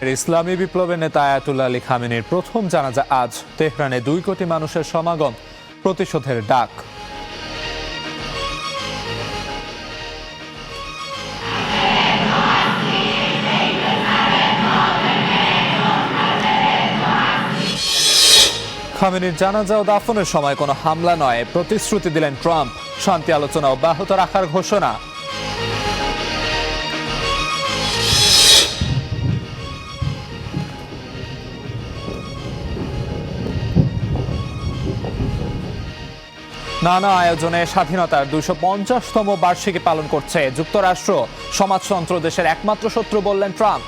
ইসলামী বিপ্লবের নেতা Ayatollah Ali খামেনির প্রথম জানাজা আজ। তেহরানে 2 কোটি মানুষের সমাগম, প্রতিশোধের ডাক। খামেনির জানাজা ও দাফনের সময় কোনো হামলা নয়, প্রতিশ্রুতি দিলেন ট্রাম্প। শান্তি আলোচনা অব্যাহত রাখার ঘোষণা। নানা আয়োজনে স্বাধীনতার 250তম বার্ষিকী পালন করছে যুক্তরাষ্ট্র। সমাজতন্ত্র দেশের একমাত্র শত্রু বললেন ট্রাম্প।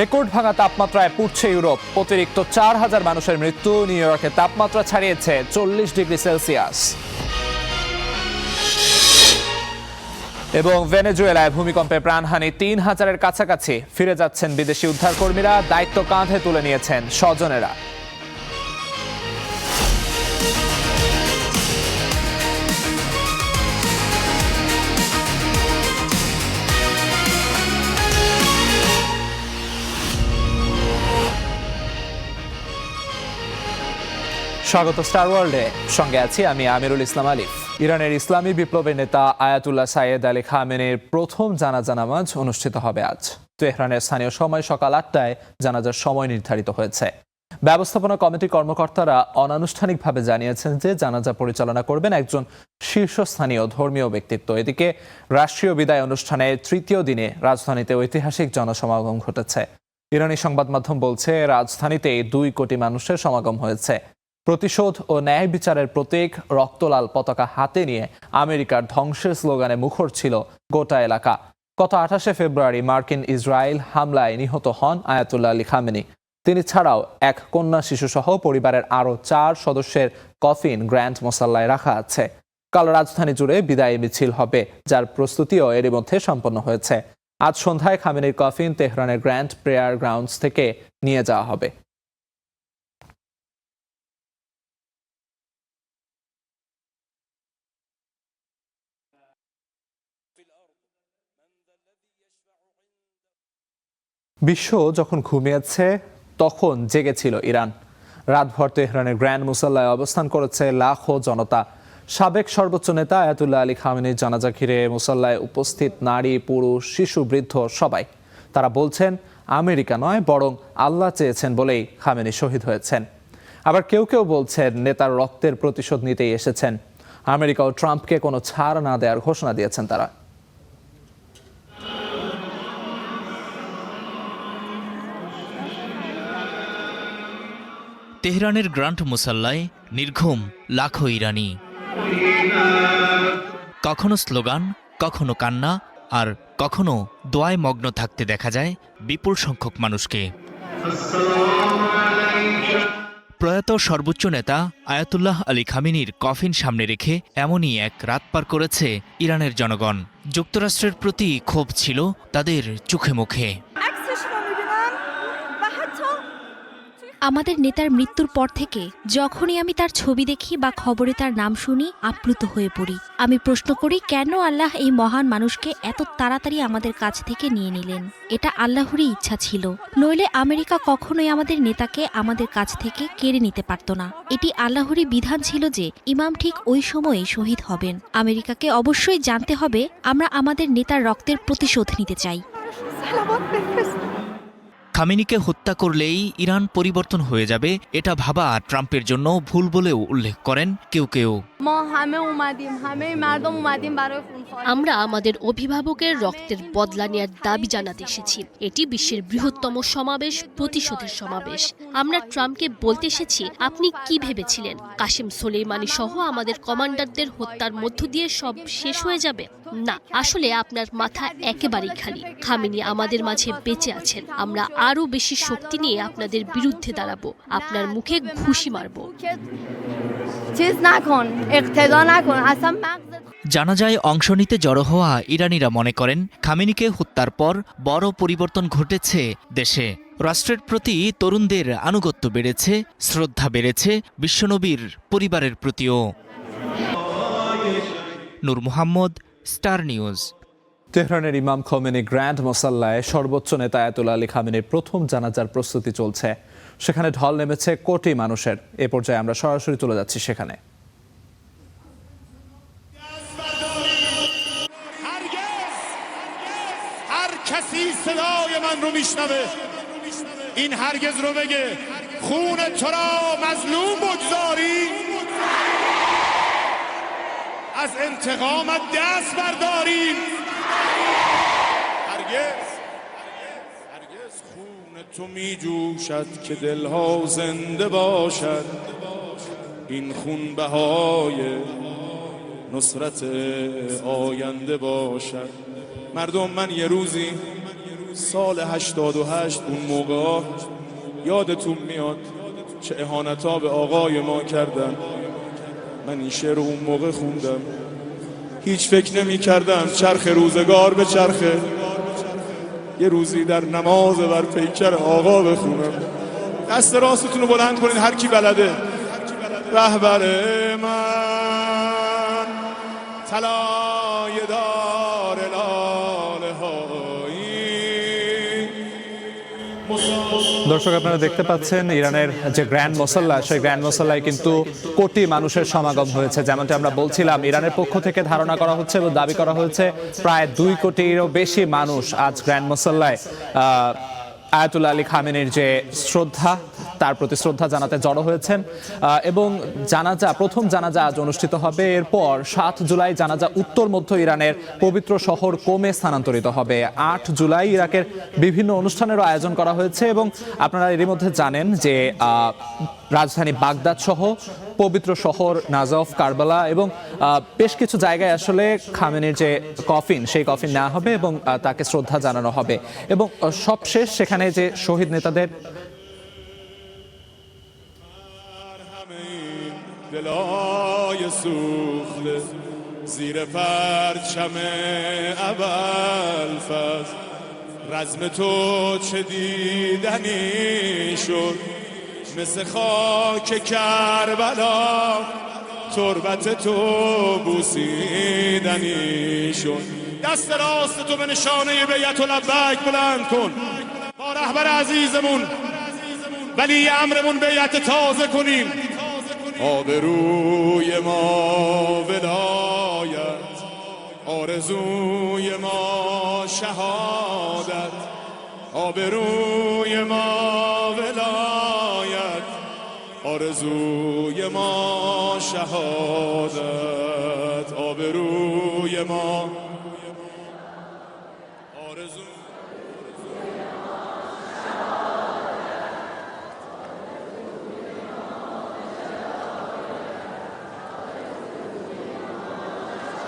রেকর্ড ভাঙা তাপমাত্রায় পুড়ছে ইউরোপ। অতিরিক্ত 4000 মানুষের মৃত্যু। নিউ ইয়র্কে তাপমাত্রা ছাড়িয়েছে 40 ডিগ্রি সেলসিয়াস। এবং ভেনেজুয়েলায় ভূমিকম্পে প্রাণহানি 3000-এর কাছাকাছি। ফিরে যাচ্ছেন বিদেশি উদ্ধারকর্মীরা, দায়িত্ব কাঁধে তুলে নিয়েছেন স্বজনেরা। স্বাগত স্টার ওয়ার্ল্ডে, সঙ্গে আছি আমি আমিরুল ইসলাম আলিফ। ইরানের ইসলামী বিপ্লবের নেতা আয়াতুল্লাহ সাইয়েদ আলী খামেনির প্রথম জানাজা নামাজ অনুষ্ঠিত হবে আজ। তেহরানের স্থানীয় সময় সকাল 8টায় জানাজার সময় নির্ধারিত হয়েছে। ব্যবস্থাপনা কমিটির কর্মকর্তারা অনানুষ্ঠানিকভাবে জানিয়েছেন যে জানাজা পরিচালনা করবেন একজন শীর্ষস্থানীয় ধর্মীয় ব্যক্তিত্ব। এদিকে রাষ্ট্রীয় বিদায় অনুষ্ঠানের তৃতীয় দিনে রাজধানীতে ঐতিহাসিক জনসমাগম ঘটেছে। ইরানি সংবাদ মাধ্যম বলছে, রাজধানীতে 2 কোটি মানুষের সমাগম হয়েছে। প্রতিশোধ ও ন্যায় বিচারের প্রতীক রক্তলাল পতাকা হাতে নিয়ে আমেরিকার ধ্বংসের স্লোগানে মুখর ছিল গোটা এলাকা। গত 28শে ফেব্রুয়ারি মার্কিন ইসরায়েল হামলায় নিহত হন আয়াতুল্লাহ আলী খামেনি। তিনি ছাড়াও এক কন্যা শিশুসহ পরিবারের আরও 4 সদস্যের কফিন গ্র্যান্ড মোসাল্লায় রাখা আছে। কাল রাজধানী জুড়ে বিদায়ী মিছিল হবে, যার প্রস্তুতিও এরই মধ্যে সম্পন্ন হয়েছে। আজ সন্ধ্যায় খামেনির কফিন তেহরানের গ্র্যান্ড প্রেয়ার গ্রাউন্ডস থেকে নিয়ে যাওয়া হবে। বিশ্ব যখন ঘুমিয়েছে তখন জেগেছিল ইরান। রাতভর তেহরানের গ্র্যান্ড মুসাল্লায় অবস্থান করেছে লাখো জনতা। সাবেক সর্বোচ্চ নেতা আয়াতুল্লাহ আলী খামেনির জানাজা ঘিরে মুসাল্লায় উপস্থিত নারী, পুরুষ, শিশু, বৃদ্ধ সবাই। তারা বলছেন, আমেরিকা নয় বরং আল্লাহ চেয়েছেন বলেই খামেনি শহীদ হয়েছেন। আবার কেউ কেউ বলছেন, নেতার রক্তের প্রতিশোধ নিতেই এসেছেন। আমেরিকা ও ট্রাম্পকে কোনো ছাড় না দেওয়ার ঘোষণা দিয়েছেন তারা। তেহরানের গ্র্যান্ড মুসাল্লায় নির্ঘুম লাখো ইরানি। কখনো স্লোগান, কখনো কান্না, আর কখনো দোয়ায় মগ্ন থাকতে দেখা যায় বিপুল সংখ্যক মানুষকে। প্রয়াত সর্বোচ্চ নেতা আয়াতুল্লাহ আলী খামেনির কফিন সামনে রেখে এমনই এক রাত পার করেছে ইরানের জনগণ। যুক্তরাষ্ট্রের প্রতি ক্ষোভ ছিল তাদের চোখে মুখে। আমাদের নেতার মৃত্যুর পর থেকে যখনই আমি তার ছবি দেখি বা খবরে তার নাম শুনি, আপ্লুত হয়ে পড়ি। আমি প্রশ্ন করি, কেন আল্লাহ এই মহান মানুষকে এত তাড়াতাড়ি আমাদের কাছ থেকে নিয়ে নিলেন? এটা আল্লাহরই ইচ্ছা ছিল, নইলে আমেরিকা কখনোই আমাদের নেতাকে আমাদের কাছ থেকে কেড়ে নিতে পারত না। এটি আল্লাহরই বিধান ছিল যে ইমাম ঠিক ওই সময়েই শহীদ হবেন। আমেরিকাকে অবশ্যই জানতে হবে আমরা আমাদের নেতার রক্তের প্রতিশোধ নিতে চাই। খামেনিকে হত্যা করলেই ইরান পরিবর্তন হয়ে যাবে, এটা ভাবা ট্রাম্পের জন্য ভুল বলেও উল্লেখ করেন কেউ কেউ। আমরা আমাদের অভিভাবকের রক্তের বদলা নেওয়ার দাবি জানাতে এসেছি। এটি বিশ্বের বৃহত্তম সমাবেশ, প্রতিশোধের সমাবেশ। আমরা ট্রাম্পকে বলতে এসেছি, আপনি কি ভেবেছিলেন কাসেম সোলেইমানি সহ আমাদের কমান্ডারদের হত্যার মধ্য দিয়ে সব শেষ হয়ে যাবে? না, আসলে আপনার মাথা একেবারেই খালি। খামেনি আমাদের মাঝে বেঁচে আছেন। আমরা আরও বেশি শক্তি নিয়ে আপনাদের বিরুদ্ধে দাঁড়াবো, আপনার মুখে ঘুষি মারব। জানাজায় অংশ নিতে জড়ো হওয়া ইরানিরা মনে করেন, খামেনিকে হত্যার পর বড় পরিবর্তন ঘটেছে দেশে। রাষ্ট্রের প্রতি তরুণদের আনুগত্য বেড়েছে, শ্রদ্ধা বেড়েছে বিশ্বনবীর পরিবারের প্রতিও। নূর মোহাম্মদ, স্টার নিউজ। তেহরানের ইমাম খোমেনি গ্র্যান্ড মোসাল্লায় সর্বোচ্চ নেতা আয়াতুল্লাহ আলী খামেনির প্রথম জানাজার প্রস্তুতি চলছে। সেখানে ঢল নেমেছে কোটি মানুষের। এ পর্যায়ে আমরা সরাসরি চলে যাচ্ছি সেখানে। هر کسی صدای من رو میشنوه این هرگز رو بگه خون تو را مظلوم بگذاری از انتقامت دست برداریم هرگز خون تو می جوشد که دلها زنده باشد این خون بهای نصرت آینده باشد. مردم من یه روزی سال 88 اون موقع یادتون میاد چه اهانت‌ها به آقای ما کردن. من این شعر اون موقع خوندم، هیچ فکر نمی کردم چرخ روزگار به چرخه یه روزی در نماز بر پیکر آقا بخونم. دست راستتون رو بلند کنید هر کی بلده. رهبر من طلای دار لاله هایی. দর্শক, আপনারা দেখতে পাচ্ছেন ইরানের যে গ্র্যান্ড মোসাল্লা, সেই গ্র্যান্ড মোসাল্লায় কিন্তু কোটি মানুষের সমাগম হয়েছে। যেমনটি আমরা বলছিলাম, ইরানের পক্ষ থেকে ধারণা করা হচ্ছে এবং দাবি করা হয়েছে প্রায় 2 কোটিরও বেশি মানুষ আজ গ্র্যান্ড মোসাল্লায় আয়াতুল্লাহ আলী খামেনির যে শ্রদ্ধা, তার প্রতি শ্রদ্ধা জানাতে জড়ো হয়েছেন। এবং প্রথম জানাজা আজ অনুষ্ঠিত হবে। এরপর 7 জুলাই জানাজা উত্তর মধ্য ইরানের পবিত্র শহর কোমে স্থানান্তরিত হবে। 8 জুলাই ইরাকের বিভিন্ন অনুষ্ঠানেরও আয়োজন করা হয়েছে। এবং আপনারা এরই মধ্যে জানেন যে রাজধানী বাগদাদ সহ পবিত্র শহর নাজফ, কারবালা এবং বেশ কিছু জায়গায় আসলে খামেনির যে কফিন, সেই কফিন নেওয়া হবে এবং তাকে শ্রদ্ধা জানানো হবে। এবং সবশেষ সেখানে যে শহীদ নেতাদের دلای سوخته زیر پرچم ابوالفضل رزم تو چه دیدنی شد مثل خاک کربلا تربت تو بوسیدنی شد. دست راست تو به نشانه بیعت و لبیک بلند کن، با رهبر عزیزمون ولی امرمون بیعت تازه کنیم. آبروی ما ولایت، آرزوی ما شهادت. آبروی ما ولایت، آرزوی ما شهادت. آبروی ما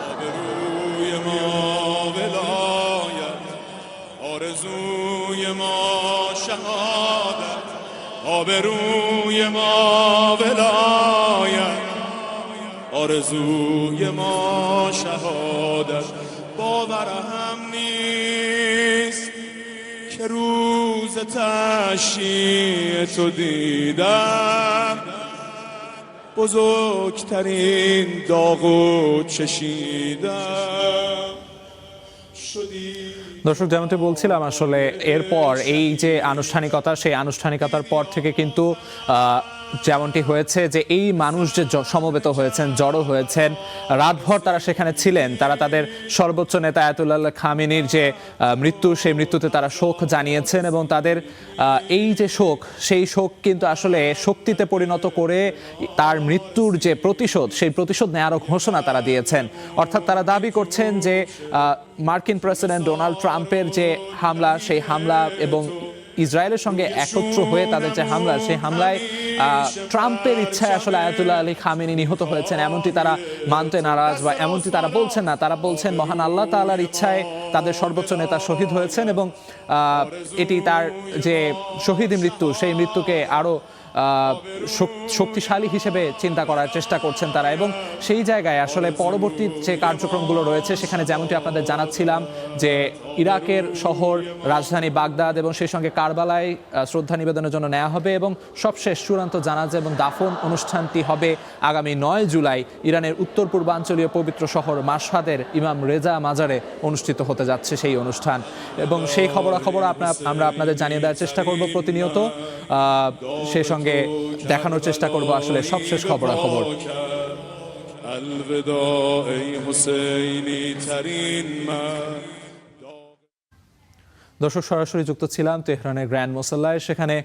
آبروی ما ولایت، آرزوی ما شهادت. آبروی ما ولایت، آرزوی ما شهادت. باورم نیست که روز تشییع تو دیدم، بزرگترین داغو چشیدم. দর্শক, যেমনটি বলছিলাম, আসলে এরপর এই যে আনুষ্ঠানিকতা, সেই আনুষ্ঠানিকতার পর থেকে কিন্তু যেমনটি হয়েছে যে এই মানুষ যে সমবেত হয়েছেন, জড়ো হয়েছেন, রাতভর তারা সেখানে ছিলেন, তারা তাদের সর্বোচ্চ নেতা আয়াতুল্লাহ খামেনির যে মৃত্যু, সেই মৃত্যুতে তারা শোক জানিয়েছেন। এবং তাদের এই যে শোক, সেই শোক কিন্তু আসলে শক্তিতে পরিণত করে তার মৃত্যুর যে প্রতিশোধ, সেই প্রতিশোধ নেওয়ারও ঘোষণা তারা দিয়েছেন। অর্থাৎ তারা দাবি করছেন যে মার্কিন প্রেসিডেন্ট ডোনাল্ড ট্রাম্পের যে হামলা, সেই হামলা এবং ইসরায়েলের সঙ্গে একত্র হয়ে তাদের যে হামলা, সেই হামলায় ট্রাম্পের ইচ্ছায় আসলে আয়াতুল্লাহ আলী খামেনি নিহত হয়েছেন, এমনটি তারা মানতে নারাজ, বা এমনটি তারা বলছেন না। তারা বলছেন মহান আল্লাহ তাআলার ইচ্ছায় তাদের সর্বোচ্চ নেতা শহীদ হয়েছেন এবং এটি তার যে শহীদ মৃত্যু, সেই মৃত্যুকে আরো শক্তিশালী হিসেবে চিন্তা করার চেষ্টা করছেন তারা, এবং সেই জায়গায় আসলে পরবর্তী যে কার্যক্রমগুলো রয়েছে সেখানে যেমনটি আপনাদের জানাচ্ছিলাম যে ইরাকের শহর রাজধানী বাগদাদ এবং সেই সঙ্গে কারবালায় শ্রদ্ধা নিবেদনের জন্য নেওয়া হবে, এবং সবশেষ চূড়ান্ত জানাজা এবং দাফন অনুষ্ঠানটি হবে আগামী 9 জুলাই ইরানের উত্তর পূর্বাঞ্চলীয় পবিত্র শহর মাশহাদের ইমাম রেজা মাজারে অনুষ্ঠিত হতে যাচ্ছে সেই অনুষ্ঠান। এবং সেই খবরাখবর আমরা আপনাদের জানিয়ে দেওয়ার চেষ্টা করব প্রতিনিয়ত, সেই সঙ্গে দেখানোর চেষ্টা করব আসলে সবশেষ খবরাখবর। الوداع ای حسینی ترین من দর্শক, সরাসরি যুক্ত ছিলাম তেহরানের গ্র্যান্ড মোসাল্লায়। সেখানে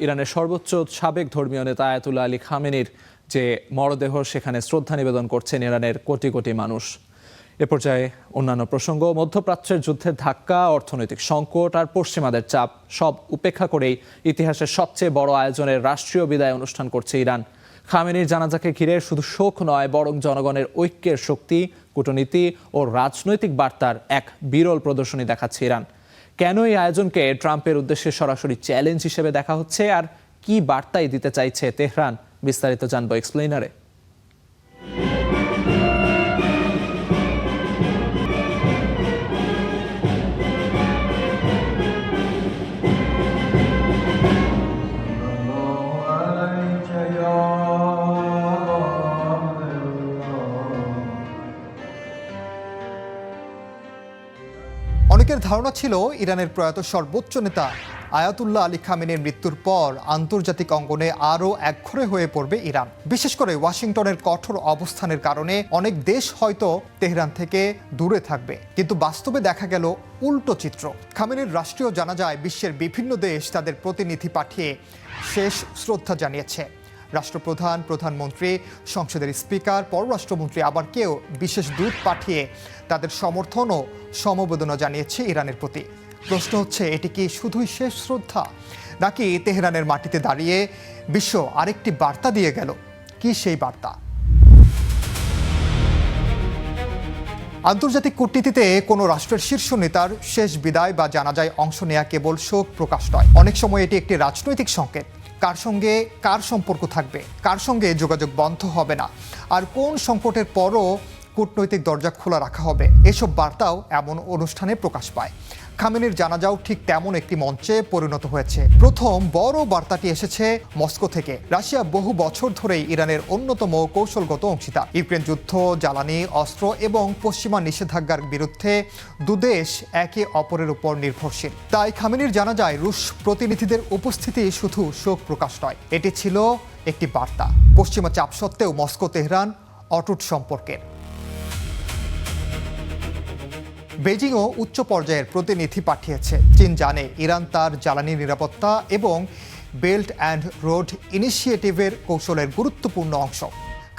ইরানের সর্বোচ্চ সাবেক ধর্মীয় নেতা আয়াতুল্লাহ আলী খামেনির যে মরদেহ, সেখানে শ্রদ্ধা নিবেদন করছেন ইরানের কোটি কোটি মানুষ। এ পর্যায়ে অন্যান্য প্রসঙ্গ, মধ্যপ্রাচ্যের যুদ্ধের ধাক্কা, অর্থনৈতিক সংকট আর পশ্চিমাদের চাপ সব উপেক্ষা করেই ইতিহাসের সবচেয়ে বড় আয়োজনের রাষ্ট্রীয় বিদায় অনুষ্ঠান করছে ইরান। খামেনির জানাজাকে ঘিরে শুধু শোক নয়, বরং জনগণের ঐক্যের শক্তি, কূটনীতি ও রাজনৈতিক বার্তার এক বিরল প্রদর্শনী দেখাচ্ছে ইরান। কেন এই আয়োজনকে ট্রাম্পের উদ্দেশ্যে সরাসরি চ্যালেঞ্জ হিসেবে দেখা হচ্ছে, আর কি বার্তাই দিতে চাইছে তেহরান, বিস্তারিত জানবো এক্সপ্লেইনারে। অনেকের ধারণা ছিল ইরানের প্রয়াত সর্বোচ্চ নেতা আয়াতুল্লাহ আলী খামেনির মৃত্যুর পর আন্তর্জাতিক অঙ্গনে আরও একঘরে হয়ে পড়বে ইরান। বিশেষ করে ওয়াশিংটনের কঠোর অবস্থানের কারণে অনেক দেশ হয়তো তেহরান থেকে দূরে থাকবে, কিন্তু বাস্তবে দেখা গেল উল্টো চিত্র। খামেনির রাষ্ট্রীয় জানাজায় বিশ্বের বিভিন্ন দেশ তাদের প্রতিনিধি পাঠিয়ে শেষ শ্রদ্ধা জানিয়েছে। রাষ্ট্রপ্রধান, প্রধানমন্ত্রী, সংসদের স্পিকার, পররাষ্ট্রমন্ত্রী, আবার কেউ বিশেষ দূত পাঠিয়ে তাদের সমর্থন ও সমবেদনা জানিয়েছে ইরানের প্রতি। প্রশ্ন হচ্ছে, এটি কি শুধুই শেষ শ্রদ্ধা, নাকি তেহরানের মাটিতে দাঁড়িয়ে বিশ্ব আরেকটি বার্তা দিয়ে গেল? কি সেই বার্তা? আন্তর্জাতিক কূটনীতিতে কোনো রাষ্ট্রের শীর্ষ নেতার শেষ বিদায় বা জানাজায় অংশ নেওয়া কেবল শোক প্রকাশ নয়, অনেক সময় এটি একটি রাজনৈতিক সংকেত। কার সঙ্গে কার সম্পর্ক থাকবে, কার সঙ্গে যোগাযোগ বন্ধ হবে না, আর কোন সংকটের পরও কূটনৈতিক দরজা খোলা রাখা হবে, এসব বার্তাও এমন অনুষ্ঠানে প্রকাশ পায়। খামেনির জানাজাও ঠিক তেমন একটি মঞ্চে পরিণত হয়েছে। প্রথম বড় বার্তাটি এসেছে মস্কো থেকে। রাশিয়া বহু বছর ধরেই ইরানের অন্যতম কৌশলগত অংশীদার। ইউক্রেন যুদ্ধ, জ্বালানি, অস্ত্র এবং পশ্চিমা নিষেধাজ্ঞার বিরুদ্ধে দুদেশ একে অপরের উপর নির্ভরশীল। তাই খামেনির জানাজায় রুশ প্রতিনিধিদের উপস্থিতি শুধু শোক প্রকাশ নয়, এটি ছিল একটি বার্তা। পশ্চিমা চাপ সত্ত্বেও মস্কো তেহরান অটুট সম্পর্কের। বেজিংও উচ্চ পর্যায়ের প্রতিনিধি পাঠিয়েছে। চীন জানে ইরান তার জ্বালানি নিরাপত্তা এবং বেল্ট অ্যান্ড রোড ইনিশিয়েটিভের কৌশলের গুরুত্বপূর্ণ অংশ।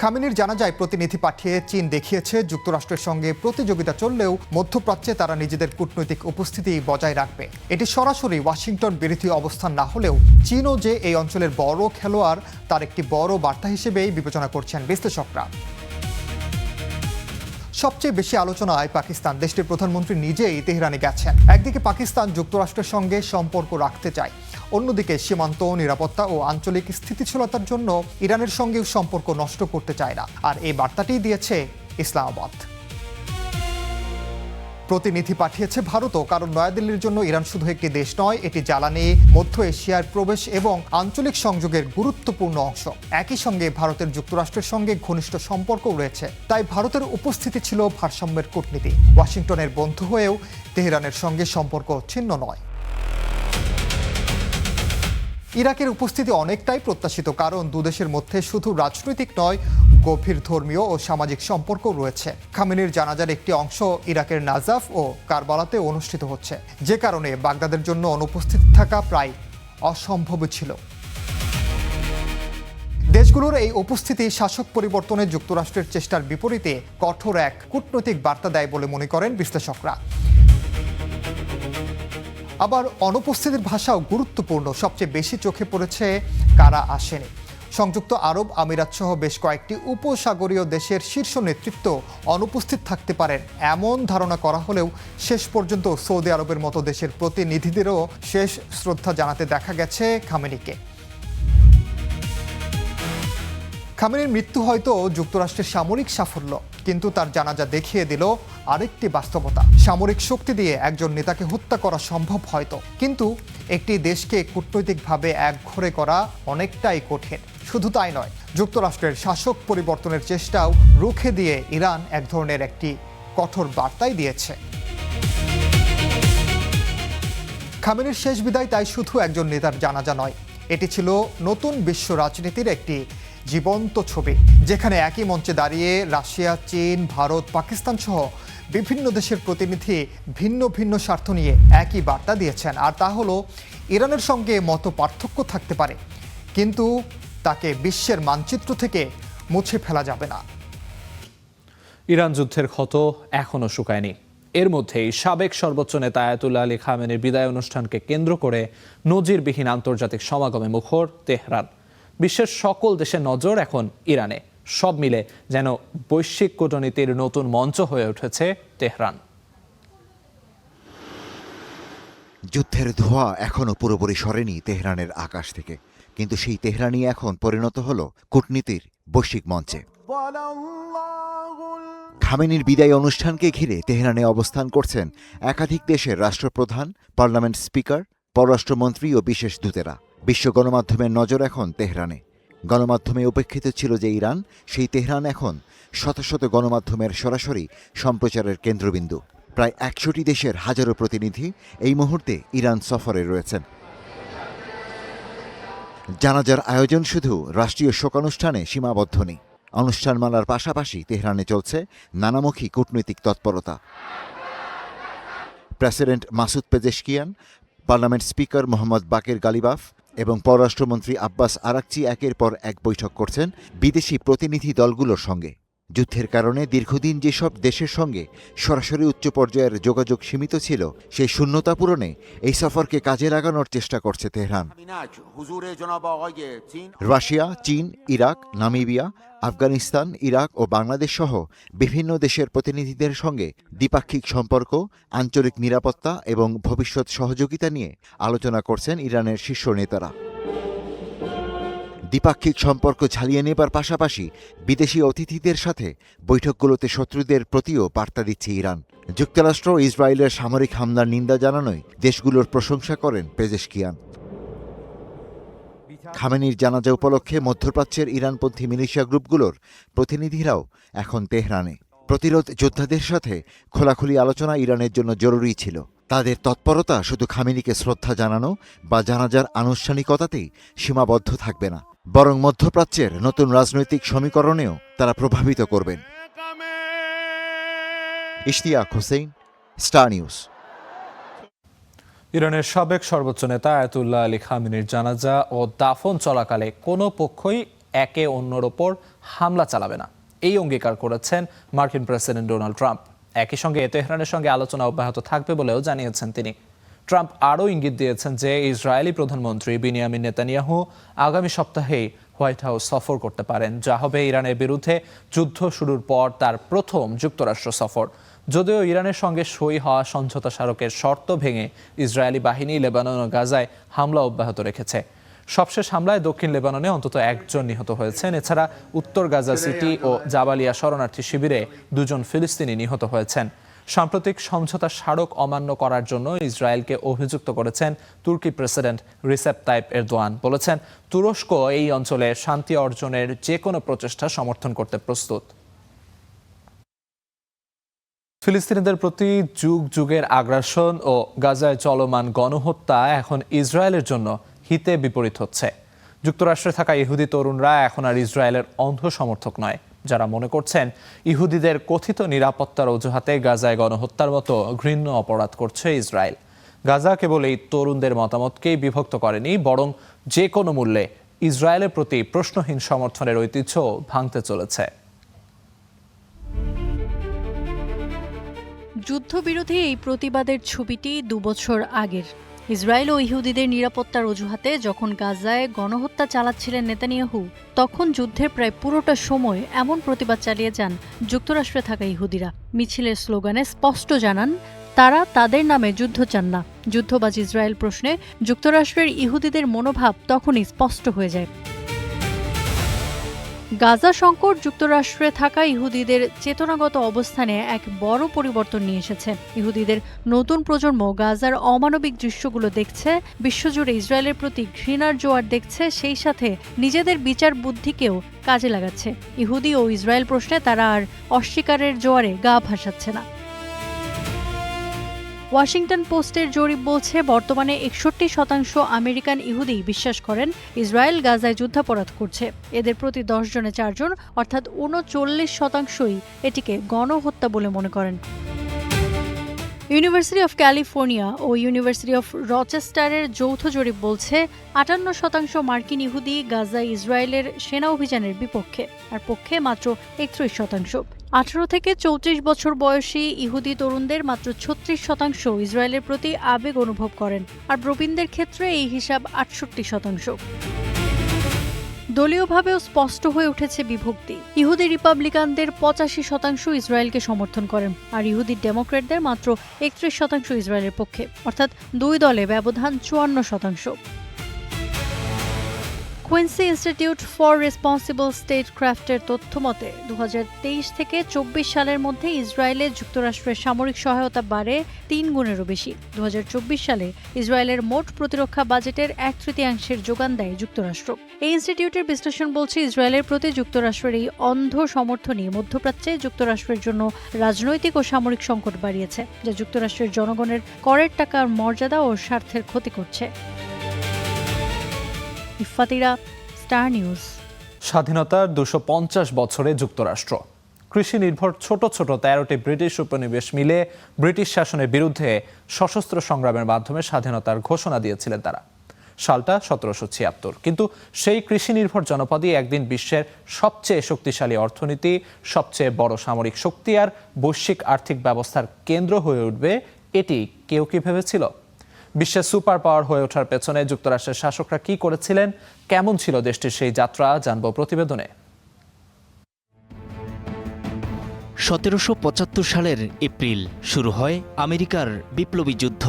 খামেনির জানাজায় প্রতিনিধি পাঠিয়ে চীন দেখিয়েছে যুক্তরাষ্ট্রের সঙ্গে প্রতিযোগিতা চললেও মধ্যপ্রাচ্যে তারা নিজেদের কূটনৈতিক উপস্থিতি বজায় রাখবে। এটি সরাসরি ওয়াশিংটন বিরোধী অবস্থান না হলেও চীনও যে এই অঞ্চলের বড় খেলোয়াড় তার একটি বড় বার্তা হিসেবেই বিবেচনা করছেন বিশ্লেষকরা। সবচেয়ে বেশি আলোচনায় পাকিস্তান। দেশটির প্রধানমন্ত্রী নিজেই তেহরানে গেছেন। একদিকে পাকিস্তান যুক্তরাষ্ট্রের সঙ্গে সম্পর্ক রাখতে চায়, অন্যদিকে সীমান্ত নিরাপত্তা ও আঞ্চলিক স্থিতিশীলতার জন্য ইরানের সঙ্গেও সম্পর্ক নষ্ট করতে চায় না। আর এই বার্তাটি দিয়েছে ইসলামাবাদ। প্রতিনিধি পাঠিয়েছে ভারতও, কারণ নয়াদিল্লির জন্য ইরান শুধু একটি দেশ নয়, এটি জ্বালানি, মধ্য এশিয়ার প্রবেশ এবং আঞ্চলিক সংযোগের গুরুত্বপূর্ণ অংশ। একই সঙ্গে ভারতের যুক্তরাষ্ট্রের সঙ্গে ঘনিষ্ঠ সম্পর্কও রয়েছে। তাই ভারতের উপস্থিতি ছিল ভারসাম্যের কূটনীতি। ওয়াশিংটনের বন্ধু হয়েও তেহরানের সঙ্গে সম্পর্ক ছিন্ন নয়। ইরাকের উপস্থিতি অনেকটাই প্রত্যাশিত, কারণ দুদেশের মধ্যে শুধু রাজনৈতিক নয়, গভীর ধর্মীয় ও সামাজিক সম্পর্ক রয়েছে। খামেনির জানাজার একটি অংশ ইরাকের নাজাফ ও কারবালাতে অনুষ্ঠিত হচ্ছে, যে কারণে বাগদাদের জন্য অনুপস্থিত থাকা প্রায় অসম্ভব ছিল। দেশগুলোর এই উপস্থিতি শাসক পরিবর্তনে যুক্তরাষ্ট্রের চেষ্টার বিপরীতে কঠোর এক কূটনৈতিক বার্তা দেয় বলে মনে করেন বিশ্লেষকরা। আবার অনুপস্থিতির ভাষাও গুরুত্বপূর্ণ। সবচেয়ে বেশি চোখে পড়েছে কারা আসেনি। সংযুক্ত আরব আমিরাত সহ বেশ কয়েকটি উপসাগরীয় দেশের শীর্ষ নেতৃত্ব অনুপস্থিত থাকতে পারেন এমন ধারণা করা হলেও শেষ পর্যন্ত সৌদি আরবের মতো দেশের প্রতিনিধিদেরও শেষ শ্রদ্ধা জানাতে দেখা গেছে খামেনিকে। খামেনির মৃত্যু হয়তো যুক্তরাষ্ট্রের সামরিক সাফল্য, কিন্তু তার জানাজা দেখিয়ে দিল আরেকটি বাস্তবতা। সামরিক শক্তি দিয়ে একজন নেতাকে হত্যা করা সম্ভব হয়তো, কিন্তু একটি দেশকে কূটনৈতিকভাবে একঘরে করা অনেকটাই কঠিন। শুধু তাই নয়, যুক্তরাষ্ট্রের শাসক পরিবর্তনের চেষ্টাও রুখে দিয়ে ইরান এক ধরনের একটি কঠোর বার্তাই দিয়েছে। খামেনির শেষ বিদায় তাই শুধু একজন নেতার জানাজা নয়, এটি ছিল নতুন বিশ্ব রাজনীতির একটি জীবন্ত ছবি, যেখানে একই মঞ্চে দাঁড়িয়ে রাশিয়া, চীন, ভারত, পাকিস্তান সহ বিভিন্ন দেশের প্রতিনিধি ভিন্ন ভিন্ন স্বার্থ নিয়ে একই বার্তা দিয়েছেন। আর তা হলো, ইরানের সঙ্গে মত পার্থক্য থাকতে পারে, কিন্তু তাকে বিশ্বের মানচিত্র থেকে মুছে ফেলা যাবে না। ইরান যুদ্ধের ক্ষত এখনও শুকায়নি। এর মধ্যেই সাবেক সর্বোচ্চ নেতা আয়াতুল্লাহ আলী খামেনির বিদায় অনুষ্ঠানকে কেন্দ্র করে নজিরবিহীন আন্তর্জাতিক সমাগমে মুখর তেহরান। বিশ্বের সকল দেশের নজর এখন ইরানে। সব মিলে যেন বৈশ্বিক কূটনীতির নতুন মঞ্চ হয়ে উঠেছে তেহরান। যুদ্ধের ধোঁয়া এখনও পুরোপুরি সরেনি তেহরানের আকাশ থেকে, কিন্তু সেই তেহরানই এখন পরিণত হল কূটনীতির বৈশ্বিক মঞ্চে। খামেনির বিদায় অনুষ্ঠানকে ঘিরে তেহরানে অবস্থান করছেন একাধিক দেশের রাষ্ট্রপ্রধান, পার্লামেন্ট স্পিকার, পররাষ্ট্রমন্ত্রী ও বিশেষ দূতেরা। বিশ্ব গণমাধ্যমের নজর এখন তেহরানে। গণমাধ্যমে উপেক্ষিত ছিল যে ইরান, সেই তেহরান এখন শত শত গণমাধ্যমের সরাসরি সম্প্রচারের কেন্দ্রবিন্দু। প্রায় ১০০টি দেশের হাজারো প্রতিনিধি এই মুহূর্তে ইরান সফরে রয়েছেন। জানাজার আয়োজন শুধু রাষ্ট্রীয় শোকানুষ্ঠানে সীমাবদ্ধ নেই। অনুষ্ঠানমালার পাশাপাশি তেহরানে চলছে নানামুখী কূটনৈতিক তৎপরতা। President Masoud Pezeshkian, parliament speaker Mohammad Bagher Ghalibaf এবং পররাষ্ট্রমন্ত্রী আব্বাস আরাকচি একের পর এক বৈঠক করছেন বিদেশি প্রতিনিধি দলগুলোর সঙ্গে। যুদ্ধের কারণে দীর্ঘদিন যেসব দেশের সঙ্গে সরাসরি উচ্চ পর্যায়ের যোগাযোগ সীমিত ছিল, সেই শূন্যতা পূরণে এই সফরকে কাজে লাগানোর চেষ্টা করছে তেহরান। রাশিয়া, চীন, ইরাক, নামিবিয়া, আফগানিস্তান, ইরাক ও বাংলাদেশ সহ বিভিন্ন দেশের প্রতিনিধিদের সঙ্গে দ্বিপাক্ষিক সম্পর্ক, আঞ্চলিক নিরাপত্তা এবং ভবিষ্যৎ সহযোগিতা নিয়ে আলোচনা করছেন ইরানের শীর্ষ নেতারা। দ্বিপাক্ষিক সম্পর্ক ঝালিয়ে নেবার পাশাপাশি বিদেশি অতিথিদের সাথে বৈঠকগুলোতে শত্রুদের প্রতিও বার্তা দিচ্ছে ইরান। যুক্তরাষ্ট্র ও ইসরায়েলের সামরিক হামলার নিন্দা জানানোয় দেশগুলোর প্রশংসা করেন পেজেশকিয়ান। খামেনির জানাজা উপলক্ষে মধ্যপ্রাচ্যের ইরানপন্থী মিলিশিয়া গ্রুপগুলোর প্রতিনিধিরাও এখন তেহরানে। প্রতিরোধ যোদ্ধাদের সাথে খোলাখুলি আলোচনা ইরানের জন্য জরুরি ছিল। তাদের তৎপরতা শুধু খামেনিকে শ্রদ্ধা জানানো বা জানাজার আনুষ্ঠানিকতাতেই সীমাবদ্ধ থাকবে না, বরং মধ্যপ্রাচ্যের নতুন রাজনৈতিক সমীকরণেও তারা প্রভাবিত করবেন। Ishtiaq Hossain, star news. ইরানের সাবেক সর্বোচ্চ নেতা আয়াতুল্লাহ আলী খামেনির জানাজা ও দাফন চলাকালে কোনো পক্ষই একে অন্যের ওপর হামলা চালাবে না, এই অঙ্গীকার করেছেন মার্কিন প্রেসিডেন্ট ডোনাল্ড ট্রাম্প। একই সঙ্গে তেহরানের সঙ্গে আলোচনা অব্যাহত থাকবে বলেও জানিয়েছেন তিনি। ট্রাম্প আরও ইঙ্গিত দিয়েছেন যে ইসরায়েলি প্রধানমন্ত্রী বিনিয়ামিন নেতানিয়াহু আগামী সপ্তাহেই হোয়াইট হাউস সফর করতে পারেন, যা হবে ইরানের বিরুদ্ধে যুদ্ধ শুরুর পর তার প্রথম যুক্তরাষ্ট্র সফর। যদিও ইরানের সঙ্গে সই হওয়া সমঝোতা স্মারকের শর্ত ভেঙে ইসরায়েলি বাহিনী লেবানন ও গাজায় হামলা অব্যাহত রেখেছে। সবশেষ হামলায় দক্ষিণ লেবাননে অন্তত একজন নিহত হয়েছেন। এছাড়া উত্তর গাজা সিটি ও জাবালিয়া শরণার্থী শিবিরে 2 জন ফিলিস্তিনি নিহত হয়েছেন। সাম্প্রতিক সমঝোতা স্মারক অমান্য করার জন্য ইসরায়েলকে অভিযুক্ত করেছেন তুর্কি প্রেসিডেন্ট রিসেপ তাইপ এরদোয়ান। বলেছেন, তুরস্ক এই অঞ্চলে শান্তি অর্জনের যে কোনো প্রচেষ্টা সমর্থন করতে প্রস্তুত। ফিলিস্তিনিদের প্রতি যুগ যুগের আগ্রাসন ও গাজায় চলমান গণহত্যা এখন ইসরায়েলের জন্য হিতে বিপরীত হচ্ছে। যুক্তরাষ্ট্রে থাকা ইহুদি তরুণরা এখন আর ইসরায়েলের অন্ধ সমর্থক নয়, যারা মনে করছেন ইহুদিদের কথিত নিরাপত্তার অজুহাতে গাজায় গণহত্যার মতো ঘৃণ্য অপরাধ করছে ইসরায়েল। গাজা কেবল এই তরুণদের মতামতকেই বিভক্ত করেনি, বরং যে কোনো মূল্যে ইসরায়েলের প্রতি প্রশ্নহীন সমর্থনের ঐতিহ্য ভাঙতে চলেছে। যুদ্ধবিরোধী এই প্রতিবাদের ছবিটি 2 বছর আগের। ইসরায়েল ও ইহুদিদের নিরাপত্তার অজুহাতে যখন গাজায় গণহত্যা চালাচ্ছিলেন নেতানিয়াহু, তখন যুদ্ধের প্রায় পুরোটা সময় এমন প্রতিবাদ চালিয়ে যান যুক্তরাষ্ট্রে থাকা ইহুদিরা। মিছিলের স্লোগানে স্পষ্ট জানান তারা তাদের নামে যুদ্ধ চান না। যুদ্ধবাজ ইসরায়েল প্রশ্নে যুক্তরাষ্ট্রের ইহুদিদের মনোভাব তখনই স্পষ্ট হয়ে যায়। গাজা সংকট যুক্তরাষ্ট্রে থাকা ইহুদিদের চেতনাগত অবস্থানে এক বড় পরিবর্তন নিয়ে এসেছে। ইহুদিদের নতুন প্রজন্ম গাজার অমানবিক দৃশ্যগুলো দেখছে, বিশ্বজুড়ে ইসরায়েলের প্রতি ঘৃণার জোয়ার দেখছে, সেই সাথে নিজেদের বিচার বুদ্ধিকেও কাজে লাগাচ্ছে। ইহুদি ও ইসরায়েল প্রশ্নে তারা আর অস্বীকারের জোয়ারে গা ভাসাচ্ছে না। ওয়াশিংটন পোস্টের জরিপ বলছে বর্তমানে 61% আমেরিকান ইহুদি বিশ্বাস করেন ইসরায়েল গাজায় যুদ্ধাপরাধ করছে। এদের প্রতি 10 জনে 4 জন অর্থাৎ 39%ই এটিকে গণহত্যা বলে মনে করেন। ইউনিভার্সিটি অফ ক্যালিফোর্নিয়া ও ইউনিভার্সিটি অফ রচেস্টারের যৌথ জরিপ বলছে 58% মার্কিন ইহুদি গাজায় ইসরায়েলের সেনা অভিযানের বিপক্ষে, আর পক্ষে মাত্র 31%। 18 থেকে 34 বছর বয়সী ইহুদি তরুণদের মাত্র 36% ইসরায়েলের প্রতি আবেগ অনুভব করেন, আর প্রবীণদের ক্ষেত্রে এই হিসাব 68%। দলীয়ভাবেও স্পষ্ট হয়ে উঠেছে বিভক্তি। ইহুদি রিপাবলিকানদের 85% ইসরায়েলকে সমর্থন করেন, আর ইহুদি ডেমোক্র্যাটদের মাত্র 31% ইসরায়েলের পক্ষে, অর্থাৎ দুই দলে ব্যবধান 54%। কুইন্সি ইনস্টিটিউট ফর রেসপন্সিবল স্টেটক্রাফটের তথ্য মতে 2023 থেকে 24 সালের মধ্যে ইসরায়েলে যুক্তরাষ্ট্রের সামরিক সহায়তা বাড়ে 3 গুণেরও বেশি। 2024 সালে ইসরায়েলের মোট প্রতিরক্ষা বাজেটের 1/3 যোগান দেয় যুক্তরাষ্ট্র। এই ইনস্টিটিউটের বিশ্লেষণ বলছে ইসরায়েলের প্রতি যুক্তরাষ্ট্রের এই অন্ধ সমর্থনই মধ্যপ্রাচ্যে যুক্তরাষ্ট্রের জন্য রাজনৈতিক ও সামরিক সংকট বাড়িয়েছে, যা যুক্তরাষ্ট্রের জনগণের করের টাকার মর্যাদা ও স্বার্থের ক্ষতি করছে। ইফাতিরা, স্টার নিউজ। স্বাধীনতার 250 বছরে যুক্তরাষ্ট্র কৃষি নির্ভর ছোট ছোট 13টি ব্রিটিশ উপনিবেশ মিলে ব্রিটিশ শাসনের বিরুদ্ধে সশস্ত্র সংগ্রামের মাধ্যমে স্বাধীনতার ঘোষণা দিয়েছিলেন তারা। সালটা 1776, কিন্তু সেই কৃষি নির্ভর জনপদই একদিন বিশ্বের সবচেয়ে শক্তিশালী অর্থনীতি, সবচেয়ে বড় সামরিক শক্তি আর বৈশ্বিক আর্থিক ব্যবস্থার কেন্দ্র হয়ে উঠবে, এটি কেউ কি ভেবেছিল? বিশ্বের সুপার পাওয়ার হয়ে ওঠার পেছনে যুক্তরাষ্ট্রের শাসকরা কি করেছিলেন, কেমন ছিল দেশটির সেই যাত্রা, জানব প্রতিবেদনে। 1775 সালের এপ্রিল শুরু হয় আমেরিকার বিপ্লবী যুদ্ধ।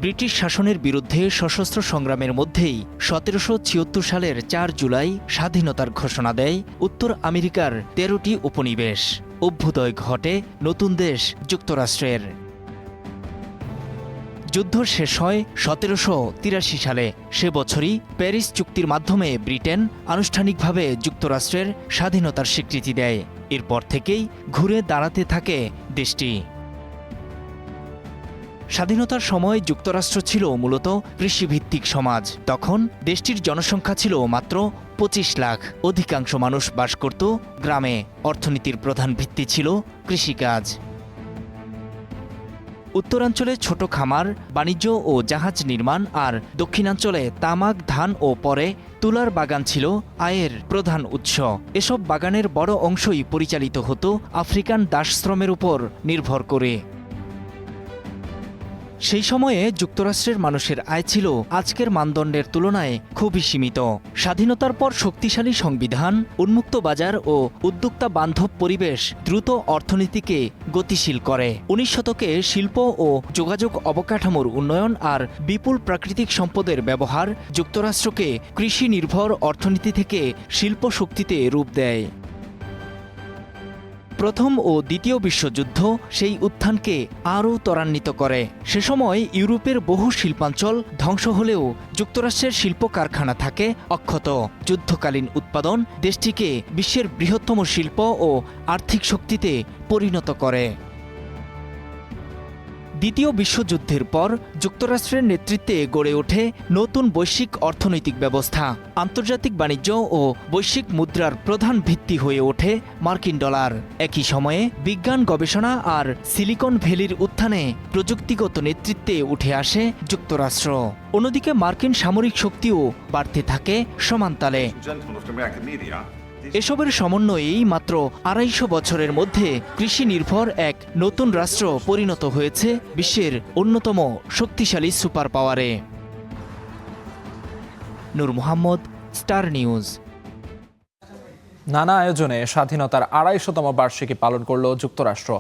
ব্রিটিশ শাসনের বিরুদ্ধে সশস্ত্র সংগ্রামের মধ্যেই 1776 সালের 4 জুলাই স্বাধীনতার ঘোষণা দেয় উত্তর আমেরিকার 13টি উপনিবেশ। অভ্যুদয় ঘটে নতুন দেশ যুক্তরাষ্ট্রের। যুদ্ধ শেষ হয় 1783 সালে। সে বছরই প্যারিস চুক্তির মাধ্যমে ব্রিটেন আনুষ্ঠানিকভাবে যুক্তরাষ্ট্রের স্বাধীনতার স্বীকৃতি দেয়। এরপর থেকেই ঘুরে দাঁড়াতে থাকে দেশটি। স্বাধীনতার সময় যুক্তরাষ্ট্র ছিল মূলত কৃষিভিত্তিক সমাজ। তখন দেশটির জনসংখ্যা ছিল মাত্র 25 লাখ। অধিকাংশ মানুষ বাস করত গ্রামে। অর্থনীতির প্রধান ভিত্তি ছিল কৃষিকাজ। উত্তরাঞ্চলে ছোট খামার, বাণিজ্য ও জাহাজ নির্মাণ, আর দক্ষিণাঞ্চলে তামাক, ধান ও পরে তুলার বাগান ছিল আয়ের প্রধান উৎস। এসব বাগানের বড় অংশই পরিচালিত হতো আফ্রিকান দাসশ্রমের উপর নির্ভর করে। সেই সময়ে যুক্তরাষ্ট্রের মানুষের আয় ছিল আজকের মানদণ্ডের তুলনায় খুবই সীমিত। স্বাধীনতার পর শক্তিশালী সংবিধান, উন্মুক্ত বাজার ও উদ্যোক্তা বান্ধব পরিবেশ দ্রুত অর্থনীতিকে গতিশীল করে। 19 শতকে শিল্প ও যোগাযোগ অবকাঠামোর উন্নয়ন আর বিপুল প্রাকৃতিক সম্পদের ব্যবহার যুক্তরাষ্ট্রকে কৃষি নির্ভর অর্থনীতি থেকে শিল্প শক্তিতে রূপ দেয়। প্রথম ও দ্বিতীয় বিশ্বযুদ্ধ সেই উত্থানকে আরও ত্বরান্বিত করে। সে সময় ইউরোপের বহু শিল্পাঞ্চল ধ্বংস হলেও যুক্তরাষ্ট্রের শিল্প কারখানা থাকে অক্ষত। যুদ্ধকালীন উৎপাদন দেশটিকে বিশ্বের বৃহত্তম শিল্প ও আর্থিক শক্তিতে পরিণত করে। দ্বিতীয় বিশ্বযুদ্ধের পর যুক্তরাষ্ট্রের নেতৃত্বে গড়ে ওঠে নতুন বৈশ্বিক অর্থনৈতিক ব্যবস্থা। আন্তর্জাতিক বাণিজ্য ও বৈশ্বিক মুদ্রার প্রধান ভিত্তি হয়ে ওঠে মার্কিন ডলার। একই সময়ে বিজ্ঞান গবেষণা আর সিলিকন ভ্যালির উত্থানে প্রযুক্তিগত নেতৃত্বে উঠে আসে যুক্তরাষ্ট্র। অন্যদিকে মার্কিন সামরিক শক্তিও বাড়তে থাকে সমানতালে। এসবের সমন্বয়েই মাত্র 250 বছরের মধ্যে কৃষি নির্ভর এক নতুন রাষ্ট্র পরিণত হয়েছে বিশ্বের অন্যতম শক্তিশালী সুপার পাওয়ারে। নূর মোহাম্মদ, স্টার নিউজ। নানা আয়োজনে স্বাধীনতার 250তম বার্ষিকী পালন করল যুক্তরাষ্ট্র।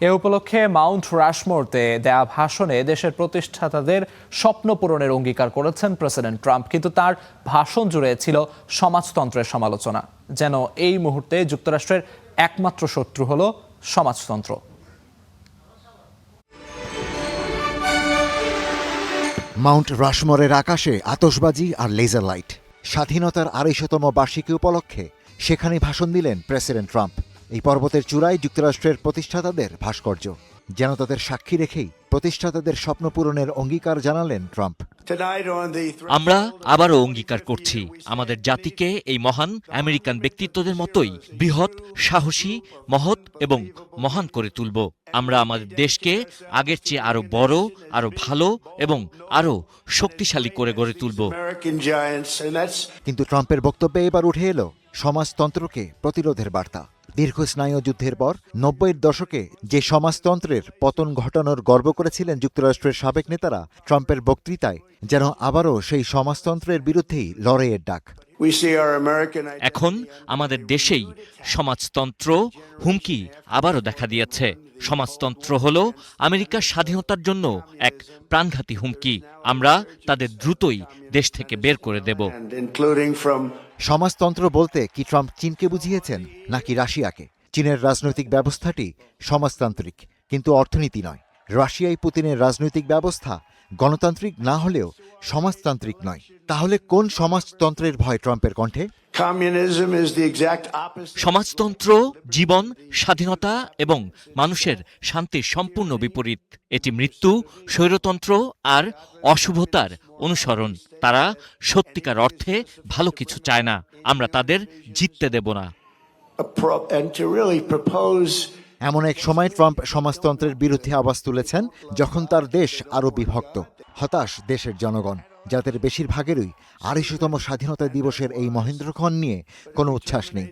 এ উপলক্ষে মাউন্ট রাশমোরতে দেয়া ভাষণে দেশের প্রতিষ্ঠাতাদের স্বপ্ন পূরণের অঙ্গীকার করেছেন প্রেসিডেন্ট ট্রাম্প, কিন্তু তার ভাষণ জুড়ে ছিল সমাজতন্ত্রের সমালোচনা। যেন এই মুহূর্তে যুক্তরাষ্ট্রের একমাত্র শত্রু হলো সমাজতন্ত্র। মাউন্ট রাশমোরের আকাশে আতশবাজি আর লেজার লাইট। স্বাধীনতার ২৫০তম বার্ষিকী উপলক্ষে সেখানে ভাষণ দিলেন প্রেসিডেন্ট ট্রাম্প। এই পর্বতের চূড়ায় যুক্তরাষ্ট্রের প্রতিষ্ঠাতাদের ভাস্কর্য, যেন তাদের সাক্ষী রেখেই প্রতিষ্ঠাতাদের স্বপ্ন পূরণের অঙ্গীকার জানালেন ট্রাম্প। আমরা আবারও অঙ্গীকার করছি আমাদের জাতিকে এই মহান আমেরিকান ব্যক্তিত্বদের মতোই বৃহৎ, সাহসী, মহৎ এবং মহান করে তুলব। আমরা আমাদের দেশকে আগের চেয়ে আরো বড়, আরো ভালো এবং আরো শক্তিশালী করে গড়ে তুলব। কিন্তু ট্রাম্পের বক্তব্যে এবার উঠে এলো সমাজতন্ত্রকে প্রতিরোধের বার্তা। দীর্ঘ স্নায়ু যুদ্ধের পর ৯০-এর দশকে যে সমাজতন্ত্রের পতন ঘটানোর গর্ব করেছিলেন যুক্তরাষ্ট্রের সাবেক নেতারা, ট্রাম্পের বক্তৃতায় যেন আবারও সেই সমাজতন্ত্রের বিরুদ্ধেই লড়াইয়ের ডাক। এখন আমাদের দেশেই সমাজতন্ত্র হুমকি আবারও দেখা দিয়েছে। সমাজতন্ত্র হল আমেরিকার স্বাধীনতার জন্য এক প্রাণঘাতী হুমকি। আমরা তাদের দ্রুতই দেশ থেকে বের করে দেব। সমাজতন্ত্র বলতে কি ট্রাম্প চীনকে বুঝিয়েছেন নাকি রাশিয়াকে? চীনের রাজনৈতিক ব্যবস্থাটি সমাজতান্ত্রিক, কিন্তু অর্থনীতি নয়। রাশিয়ায় পুতিনের রাজনৈতিক ব্যবস্থা গণতান্ত্রিক না হলেও সমাজতান্ত্রিক নয়। তাহলে কোন সমাজতন্ত্রের ভয় ট্রাম্পের কণ্ঠে? সমাজতন্ত্র জীবন, স্বাধীনতা এবং মানুষের শান্তির সম্পূর্ণ বিপরীত। এটি মৃত্যু, স্বৈরতন্ত্র আর অশুভতার অনুসরণ। তারা সত্যিকার অর্থে ভালো কিছু চায় না। আমরা তাদের জিততে দেব না। এমন এক সময় ট্রাম্প সমাজতন্ত্রের বিরুদ্ধে আওয়াজ তুলেছেন যখন তার দেশ আরও বিভক্ত। হতাশ দেশের জনগণ, যাদের বেশিরভাগেরই ২৫০তম স্বাধীনতা দিবসের এই মহেন্দ্রক্ষণ নিয়ে কোনো উচ্ছ্বাস নেই।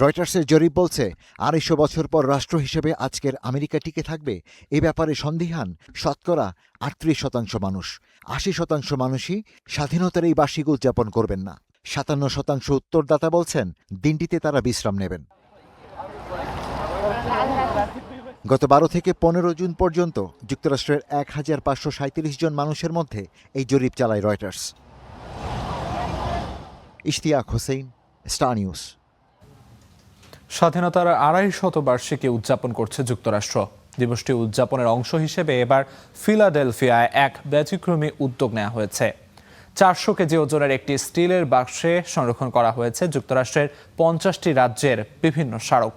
রয়টার্সের জরিপ বলছে ২৫০ বছর পর রাষ্ট্র হিসেবে আজকের আমেরিকা টিকে থাকবে এ ব্যাপারে সন্দিহান শতকরা ৩৮% মানুষ। ৮০% মানুষই স্বাধীনতার এই বার্ষিকী উদযাপন করবেন না। ৫৭% উত্তরদাতা বলছেন দিনটিতে তারা বিশ্রাম নেবেন। গত ১২ থেকে ১৫ জুন পর্যন্ত যুক্তরাষ্ট্রের ১,৫৩৭ জন মানুষের মধ্যে এই জরিপ চালায় Reuters. Ishtiaq Hossain, star news. স্বাধীনতার ২৫০ বার্ষিকী উদযাপন করছে যুক্তরাষ্ট্র। দিবসটি উদযাপনের অংশ হিসেবে এবার ফিলাডেলফিয়ায় এক ব্যতিক্রমী উদ্যোগ নেওয়া হয়েছে। ৪০০ কেজি ওজনের একটি স্টিলের বাক্সে সংরক্ষণ করা হয়েছে যুক্তরাষ্ট্রের ৫০টি রাজ্যের বিভিন্ন স্মারক।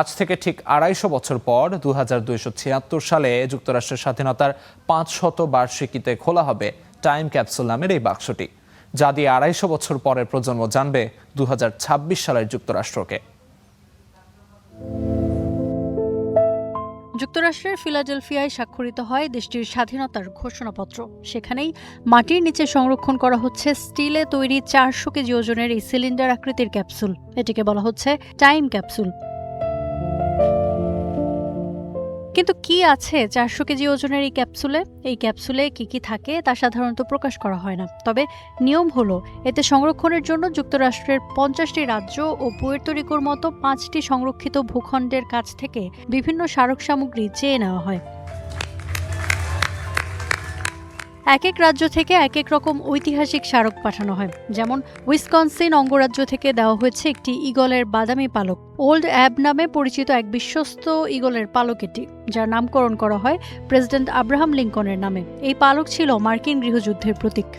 আজ থেকে ঠিক ২৫০ বছর পর ২২৭৬ সালে যুক্তরাষ্ট্রের স্বাধীনতার ৫০০ বার্ষিকীতে খোলা হবে টাইম ক্যাপসুল নামের এই বাক্সটি, যা দিয়ে ২৫০ বছর পরের প্রজন্ম জানবে ২০২৬ সালের যুক্তরাষ্ট্রকে। যুক্তরাষ্ট্রের ফিলাডেলফিয়ায় স্বাক্ষরিত হয় দেশটির স্বাধীনতার ঘোষণাপত্র। সেখানেই মাটির নিচে সংরক্ষণ করা হচ্ছে স্টিলে তৈরি ৪০০ কেজি ওজনের এই সিলিন্ডার আকৃতির ক্যাপসুল। এটিকে বলা হচ্ছে টাইম ক্যাপসুল। কিন্তু কি আছে ৪০০ কেজি ওজনের এই ক্যাপসুলে? এই ক্যাপসুলে কি কি থাকে তা সাধারণত প্রকাশ করা হয় না। তবে নিয়ম হলো এতে সংরক্ষণের জন্য যুক্তরাষ্ট্রের ৫০টি রাজ্য ও পুয়ের্তো রিকোর মতো ৫টি সংরক্ষিত ভূখণ্ডের কাছ থেকে বিভিন্ন স্মারক সামগ্রী চেয়ে নেওয়া হয়। এক এক রাজ্য থেকে এক এক রকম ঐতিহাসিক স্মারক পাঠানো হয়। যেমন উইসকনসিন অঙ্গরাজ্য থেকে দেওয়া হয়েছে একটি ঈগলের বাদামি পালক। ওল্ড অ্যাব নামে পরিচিত এক বিশ্বস্ত ঈগলের পালক এটি, যার নামকরণ করা হয় প্রেসিডেন্ট আব্রাহাম লিঙ্কনের নামে। এই পালক ছিল মার্কিন গৃহযুদ্ধের প্রতীক।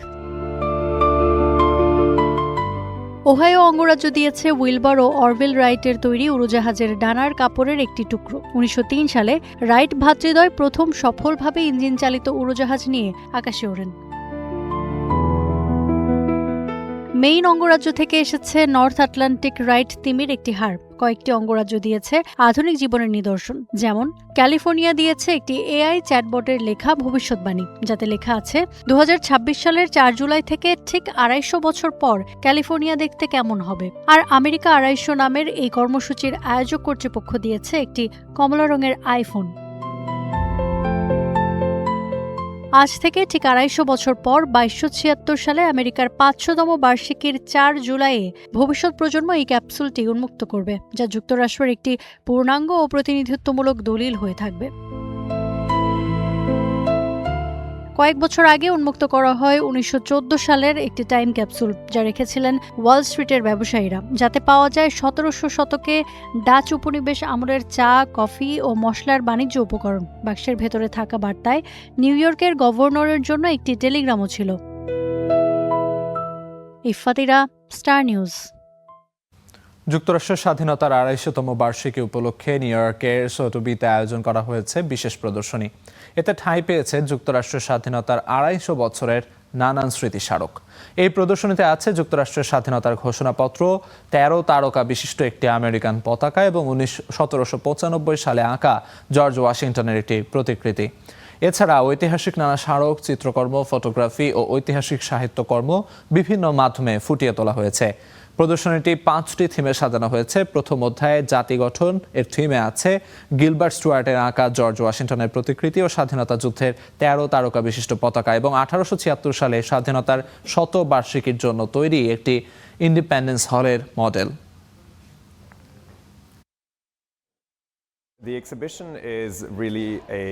ওহাইও অঙ্গরাজ্য দিয়েছে উইলবার ও অরভিল রাইটের তৈরি উড়োজাহাজের ডানার কাপড়ের একটি টুকরো। ১৯০৩ সালে রাইট ভ্রাতৃদ্বয় প্রথম সফলভাবে ইঞ্জিন চালিত উড়োজাহাজ নিয়ে আকাশে ওড়েন। মেইন অঙ্গরাজ্য থেকে এসেছে নর্থ আটলান্টিক রাইট তিমির একটি হাড়। কয়েকটি অঙ্গরাজ্য দিয়েছে আধুনিক জীবনের নিদর্শন। যেমন ক্যালিফোর্নিয়া দিয়েছে একটি এআই চ্যাটবটের লেখা ভবিষ্যৎবাণী, যাতে লেখা আছে ২০২৬ সালের ৪ জুলাই থেকে ঠিক ২৫০ বছর পর ক্যালিফোর্নিয়া দেখতে কেমন হবে। আর আমেরিকা ২৫০ নামের এই কর্মসূচির আয়োজক কর্তৃপক্ষ দিয়েছে একটি কমলা রঙের আইফোন। আজ থেকে ঠিক 250 বছর পর 2276 সালে আমেরিকার 500তম বার্ষিকীর 4 জুলাইয়ে ভবিষ্যৎ প্রজন্ম এই ক্যাপসুলটি উন্মুক্ত করবে, যা যুক্তরাষ্ট্রের একটি পূর্ণাঙ্গ ও প্রতিনিধিত্বমূলক দলিল হয়ে থাকবে। কয়েক বছর আগে উন্মুক্ত করা হয় 1914 সালের একটি টাইম ক্যাপসুল, যা রেখেছিলেন ওয়াল স্ট্রিটের ব্যবসায়ীরা, যাতে পাওয়া যায় 1700 শতকে ডাচ উপনিবেশ আমলের চা, কফি ও মশলার বাণিজ্য উপকরণ। বাক্সের ভেতরে থাকা বার্তায় নিউ ইয়র্কের গভর্নরের জন্য একটি টেলিগ্রামও ছিল। ইফাতিরা, স্টার নিউজ। যুক্তরাষ্ট্রের স্বাধীনতার 250তম বার্ষিকী উপলক্ষে নিউ ইয়র্কের সোথবিতে আয়োজন করা হয়েছে বিশেষ প্রদর্শনী। এতে ঠাঁই পেয়েছে যুক্তরাষ্ট্রের স্বাধীনতার 250 বছরের নানান স্মৃতিস্মারক। এই প্রদর্শনীতে আছে যুক্তরাষ্ট্রের স্বাধীনতার ঘোষণাপত্র, 13 তারকা বিশিষ্ট একটি আমেরিকান পতাকা এবং 1795 সালে আঁকা জর্জ ওয়াশিংটনের একটি প্রতিকৃতি। এছাড়া ঐতিহাসিক নানা স্মারক, চিত্রকর্ম, ফটোগ্রাফি ও ঐতিহাসিক সাহিত্যকর্ম বিভিন্ন মাধ্যমে ফুটিয়ে তোলা হয়েছে। প্রদর্শনীটি 5টি থিমে সাজানো হয়েছে। প্রথম অধ্যায়ে জাতি গঠন এর থিমে আছে গিলবার্ট স্টুয়ার্টের আঁকা জর্জ ওয়াশিংটনের প্রতিকৃতি ও স্বাধীনতা যুদ্ধের 13 তারকা বিশিষ্ট পতাকা এবং 1876 সালে স্বাধীনতার শতবার্ষিকীর জন্য তৈরি একটি ইন্ডিপেন্ডেন্স হলের model. The exhibition is really a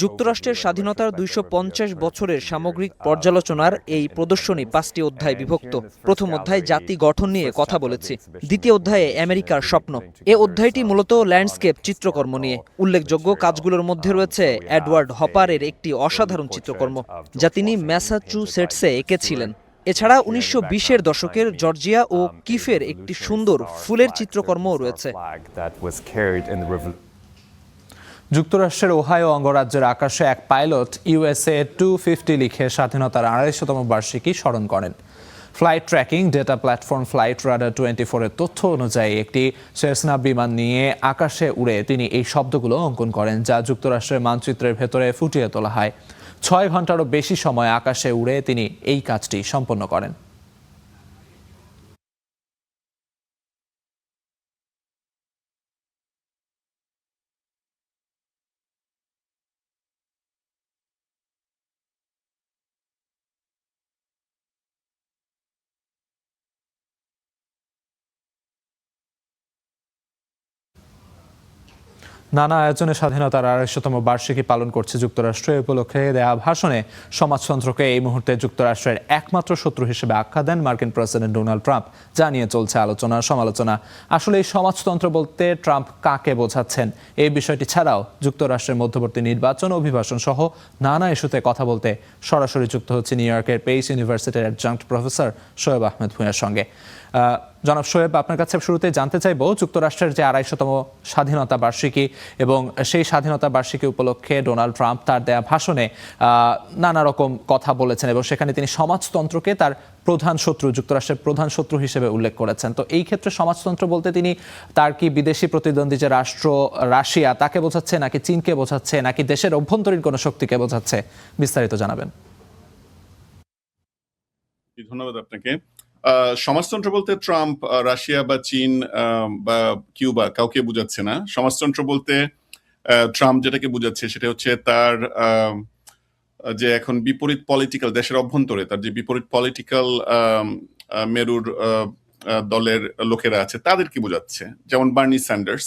যুক্তরাষ্ট্রের স্বাধীনতার 250 বছরের সামগ্রিক পর্যালোচনার এই প্রদর্শনী 5টি অধ্যায় বিভক্ত। প্রথম অধ্যায় জাতি গঠন নিয়ে কথা বলেছি, দ্বিতীয় অধ্যায়ে আমেরিকার স্বপ্ন। এ অধ্যায়টি মূলত ল্যান্ডস্কেপ চিত্রকর্ম নিয়ে। উল্লেখযোগ্য কাজগুলোর মধ্যে রয়েছে এডওয়ার্ড হপারের একটি অসাধারণ চিত্রকর্ম, যা তিনি ম্যাসাচুসেটসে এঁকেছিলেন। এছাড়া 1920-এর দশকের জর্জিয়া ও কিফের একটি সুন্দর ফুলের চিত্রকর্মও রয়েছে। যুক্তরাষ্ট্রের ওহাইও অঙ্গরাজ্যের আকাশে এক পাইলট USA 250 লিখে স্বাধীনতার 250তম বার্ষিকী স্মরণ করেন। Flight tracking data platform flight radar 24 এর তথ্য অনুযায়ী একটি সেসনা বিমান নিয়ে আকাশে উড়ে তিনি এই শব্দগুলো অঙ্কন করেন, যা যুক্তরাষ্ট্রের মানচিত্রের ভেতরে ফুটিয়ে তোলা হয়। 6 ঘন্টারও বেশি সময় আকাশে উড়ে তিনি এই কাজটি সম্পন্ন করেন। নানা আয়োজনে স্বাধীনতার 250তম বার্ষিকী পালন করছে যুক্তরাষ্ট্র। এ উপলক্ষে দেয়া ভাষণে সমাজতন্ত্রকে এই মুহূর্তে যুক্তরাষ্ট্রের একমাত্র শত্রু হিসেবে আখ্যা দেন মার্কিন প্রেসিডেন্ট ডোনাল্ড ট্রাম্প, যা নিয়ে চলছে আলোচনা সমালোচনা। আসলে এই সমাজতন্ত্র বলতে ট্রাম্প কাকে বোঝাচ্ছেন, এই বিষয়টি ছাড়াও যুক্তরাষ্ট্রের মধ্যবর্তী নির্বাচন, অভিবাসন সহ নানা ইস্যুতে কথা বলতে সরাসরি যুক্ত হচ্ছে নিউ ইয়র্কের পেইস ইউনিভার্সিটির অ্যাডজাঙ্ক্ট প্রফেসর শোয়েব আহমেদ ভূঁইয়ার সঙ্গে। জনাব শোয়েব, আপনার কাছে শুরুতে জানতে চাইব, যুক্তরাষ্ট্রের যে 250তম স্বাধীনতা বার্ষিকী এবং সেই স্বাধীনতা বার্ষিকী উপলক্ষে ডোনাল্ড ট্রাম্প তার দেয়া ভাষণে নানা রকম কথা বলেছেন এবং সেখানে তিনি সমাজতন্ত্রকে তার প্রধান শত্রু, যুক্তরাষ্ট্রের প্রধান শত্রু হিসেবে উল্লেখ করেছেন। তো এই ক্ষেত্রে সমাজতন্ত্র বলতে তিনি তার কি বিদেশি প্রতিদ্বন্দ্বী যে রাষ্ট্র রাশিয়া তাকে বোঝাচ্ছে, নাকি চীনকে বোঝাচ্ছে, নাকি দেশের অভ্যন্তরীণ কোনো শক্তিকে বোঝাচ্ছে? বিস্তারিত জানাবেন। ধন্যবাদ আপনাকে। সমাজতন্ত্র বলতে ট্রাম্প রাশিয়া বা চীন বা কিউবা কাউকে বুঝাচ্ছে না। সমাজতন্ত্র বলতে ট্রাম্প যেটাকে বুঝাচ্ছে সেটা হচ্ছে তার যে এখন বিপরীত পলিটিক্যাল, দেশের অভ্যন্তরে তার যে বিপরীত পলিটিক্যাল মেরুর দলের লোকেরা আছে তাদেরকে বোঝাচ্ছে। যেমন বার্নি স্যান্ডার্স,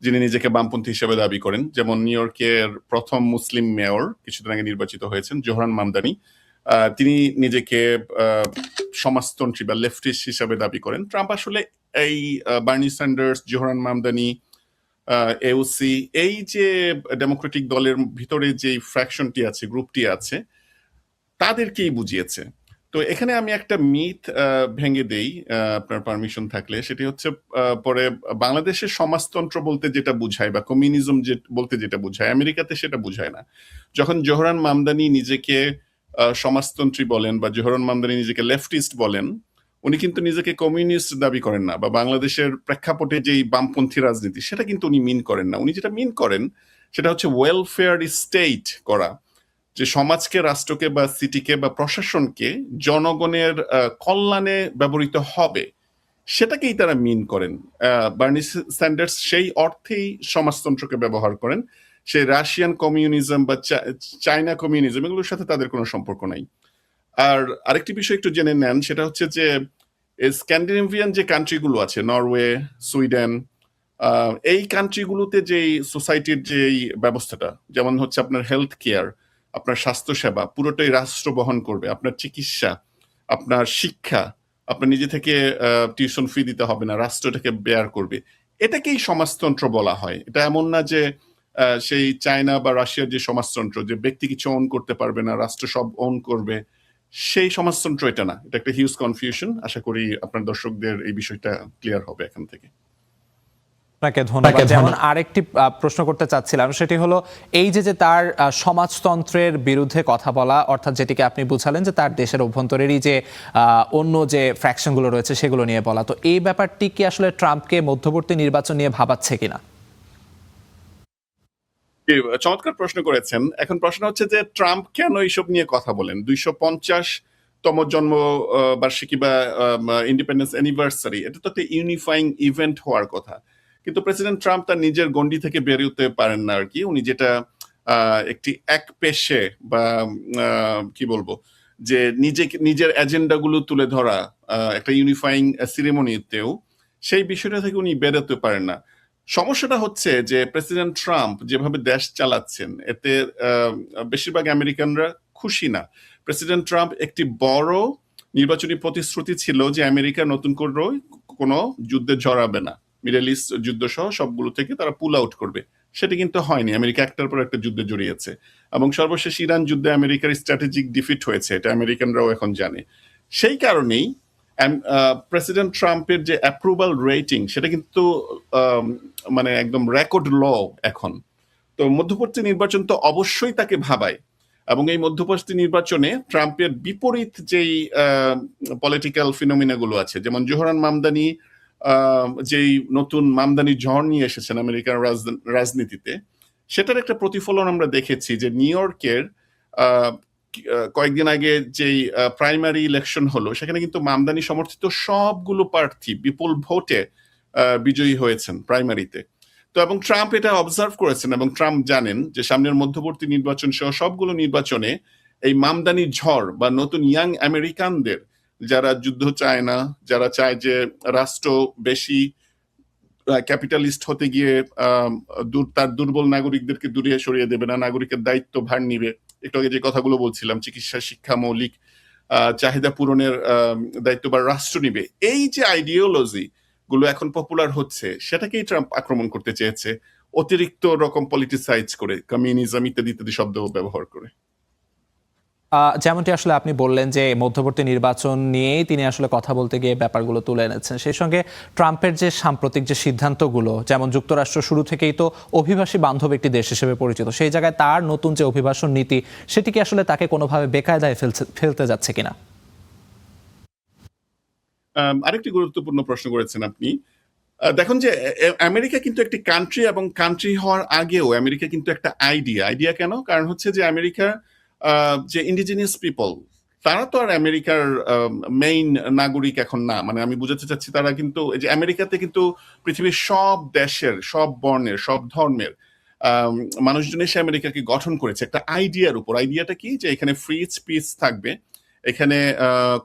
যিনি নিজেকে বামপন্থী হিসেবে দাবি করেন, যেমন নিউ ইয়র্কের প্রথম মুসলিম মেয়র কিছুদিন আগে নির্বাচিত হয়েছেন জোহরান মামদানি, তিনি নিজেকে সমাজতন্ত্রী বা লেফটিস্ট হিসাবে দাবি করেন। ট্রাম্প আসলে এই Bernie Sanders, Zohran Mamdani, AOC, এই যে ডেমোক্রেটিক দলের ভিতরে যে ফ্র্যাকশনটি আছে, গ্রুপটি আছে, তাদেরকেই বুঝিয়েছে। তো এখানে আমি একটা মিথ ভেঙে দেই আপনার পারমিশন থাকলে। সেটি হচ্ছে পরে বাংলাদেশের সমাজতন্ত্র বলতে যেটা বুঝায় বা কমিউনিজম বলতে যেটা বুঝায়, আমেরিকাতে সেটা বুঝায় না। যখন জোহরান মামদানি নিজেকে সমাজতন্ত্রী বলেন বা জোহরান মামদানি নিজেকে লেফটিস্ট বলেন, উনি কিন্তু নিজেকে কমিউনিস্ট দাবি করেন না, বা বাংলাদেশের প্রেক্ষাপটে যেই বামপন্থী রাজনীতি সেটা কিন্তু উনি মিন করেন না। উনি যেটা মিন করেন সেটা হচ্ছে ওয়েলফেয়ার স্টেট করা, যে সমাজকে, রাষ্ট্রকে বা সিটিকে বা প্রশাসনকে জনগণের কল্যাণে ব্যবহৃত হবে, সেটাকেই তারা মিন করেন। বার্নি স্যান্ডার্স সেই অর্থেই সমাজতন্ত্রকে ব্যবহার করেন, সে রাশিয়ান কমিউনিজম বা চায়না কমিউনিজম এগুলোর সাথে তাদের কোনো সম্পর্ক নাই। আর আরেকটি বিষয় একটু জেনে নেন, সেটা হচ্ছে যে স্ক্যান্ডিনেভিয়ান যে কান্ট্রিগুলো আছে, নরওয়ে, সুইডেন, এই কান্ট্রিগুলোতে যেই সোসাইটির যেই ব্যবস্থাটা, যেমন হচ্ছে আপনার হেলথ কেয়ার, আপনার স্বাস্থ্যসেবা পুরোটাই রাষ্ট্র বহন করবে, আপনার চিকিৎসা, আপনার শিক্ষা আপনার নিজে থেকে টিউশন ফি দিতে হবে না, রাষ্ট্রটাকে বেয়ার করবে। এটাকেই সমাজতন্ত্র বলা হয়। এটা এমন না যে সেই চায়না বা রাশিয়ার যে সমাজতন্ত্র, যে ব্যক্তি কিছু ওন করতে পারবে না, রাষ্ট্র সব ওন করবে, সেই সমাজতন্ত্র এটা না। এটা একটা হিউজ কনফিউশন। আশা করি আপনার দর্শকদের এই বিষয়টা ক্লিয়ার হবে এখান থেকে। আপনাকে ধন্যবাদ। যেমন আরেকটি প্রশ্ন করতে চাচ্ছিলাম, সেটি হলো এই যে তার সমাজতন্ত্রের বিরুদ্ধে কথা বলা, অর্থাৎ যেটিকে আপনি বুঝালেন যে তার দেশের অভ্যন্তরেরই যে অন্য যে ফ্র্যাকশনগুলো রয়েছে সেগুলো নিয়ে বলা, তো এই ব্যাপারটি কি আসলে ট্রাম্পকে মধ্যবর্তী নির্বাচন নিয়ে ভাবাচ্ছে কিনা? চমৎকার প্রশ্ন করেছেন। এখন প্রশ্ন হচ্ছে যে ট্রাম্প কেন এইসব নিয়ে কথা বলেন? 250তম জন্ম বার্ষিকী বা ইন্ডিপেন্ডেন্স অ্যানিভার্সারি, এটা তো একটা ইউনিফাইং ইভেন্ট হওয়ার কথা, কিন্তু প্রেসিডেন্ট ট্রাম্প তার নিজের গণ্ডি থেকে বেরোতে পারেন না আর কি। উনি যেটা একটি এক পেশে বা কি বলবো, যে নিজের এজেন্ডাগুলো তুলে ধরা একটা ইউনিফাইং সিরিমনিতেও, সেই বিষয়টা থেকে উনি বেরোতে পারেন না। সমস্যাটা হচ্ছে যে প্রেসিডেন্ট ট্রাম্প যেভাবে দেশ চালাচ্ছেন, এতে বেশিরভাগ আমেরিকানরা খুশি না। প্রেসিডেন্ট ট্রাম্প একটি বড় নির্বাচনী প্রতিশ্রুতি ছিল যে আমেরিকা নতুন করে কোনো যুদ্ধে জড়াবে না, মিডল ইস্ট যুদ্ধ সহ সবগুলো থেকে তারা পুল আউট করবে। সেটা কিন্তু হয়নি। আমেরিকা একটার পর একটা যুদ্ধে জড়িয়েছে, এবং সর্বশেষ ইরান যুদ্ধে আমেরিকার স্ট্র্যাটেজিক ডিফিট হয়েছে, এটা আমেরিকানরাও এখন জানে। সেই কারণেই প্রেসিডেন্ট ট্রাম্পের যে অ্যাপ্রুভাল রেটিং, সেটা কিন্তু মানে একদম রেকর্ড ল এখন। তো মধ্যবর্তী নির্বাচন তো অবশ্যই তাকে ভাবায়, এবং এই মধ্যবর্তী নির্বাচনে ট্রাম্পের বিপরীত যেই পলিটিক্যাল ফিনোমিনাগুলো আছে, যেমন জোহরান মামদানি যেই নতুন মামদানি ঝড় নিয়ে এসেছেন আমেরিকার রাজনীতিতে, সেটার একটা প্রতিফলন আমরা দেখেছি যে নিউ ইয়র্কের কয়েকদিন আগে যেই প্রাইমারি ইলেকশন হলো, সেখানে কিন্তু মামদানি সমর্থিত সবগুলো প্রার্থী বিপুল ভোটে বিজয়ী হয়েছেন প্রাইমারিতে। তো এবং ট্রাম্প এটা অবজার্ভ করেছেন, এবং ট্রাম্প জানেন যে সামনের মধ্যবর্তী নির্বাচন সহ সবগুলো নির্বাচনে এই মামদানি ঝড় বা নতুন ইয়াং আমেরিকানদের, যারা যুদ্ধ চায় না, যারা চায় যে রাষ্ট্র বেশি ক্যাপিটালিস্ট হতে গিয়ে তার দুর্বল নাগরিকদেরকে দূরে সরিয়ে দেবে না, নাগরিকের দায়িত্ব ভার নিবে, একটু আগে যে কথাগুলো বলছিলাম, চিকিৎসা, শিক্ষা, মৌলিক চাহিদা পূরণের দায়িত্ব বা রাষ্ট্র নিবে, এই যে আইডিওলজি গুলো এখন পপুলার হচ্ছে, সেটাকেই ট্রাম্প আক্রমণ করতে চেয়েছে, অতিরিক্ত রকম পলিটিসাইজ করে, কমিউনিজম ইত্যাদি ইত্যাদি শব্দ ব্যবহার করে। যেমনটি আসলে আপনি বললেন যে মধ্যবর্তী নির্বাচন নিয়েই তিনি আসলে কথা বলতে গিয়ে ব্যাপারগুলো তুলে এনেছেন। সেই সঙ্গে ট্রাম্পের যে সাম্প্রতিক যে সিদ্ধান্তগুলো, যেমন যুক্তরাষ্ট্র শুরু থেকেই তো অভিবাসী বান্ধব একটি দেশ হিসেবে পরিচিত, সেই জায়গায় তার নতুন যে অভিবাসন নীতি, সেটি কি আসলে তাকে কোনোভাবে বেকায়দায় ফেলতে যাচ্ছে কিনা? আরেকটি গুরুত্বপূর্ণ প্রশ্ন করেছেন আপনি। দেখুন যে আমেরিকা কিন্তু একটি কান্ট্রি, এবং কান্ট্রি হওয়ার আগেও আমেরিকা কিন্তু একটা আইডিয়া কেন? কারণ হচ্ছে যে আমেরিকা যে ইন্ডিজিনিয়াস পিপল, তারা তো আর আমেরিকার মেইন নাগরিক এখন না। মানে আমি বুঝাতে চাচ্ছি, তারা কিন্তু এই যে আমেরিকাতে কিন্তু পৃথিবীর সব দেশের, সব বর্ণের, সব ধর্মের মানুষজন এসে আমেরিকাকে গঠন করেছে একটা আইডিয়ার উপর। আইডিয়াটা কি? যে এখানে ফ্রি স্পিচ থাকবে, এখানে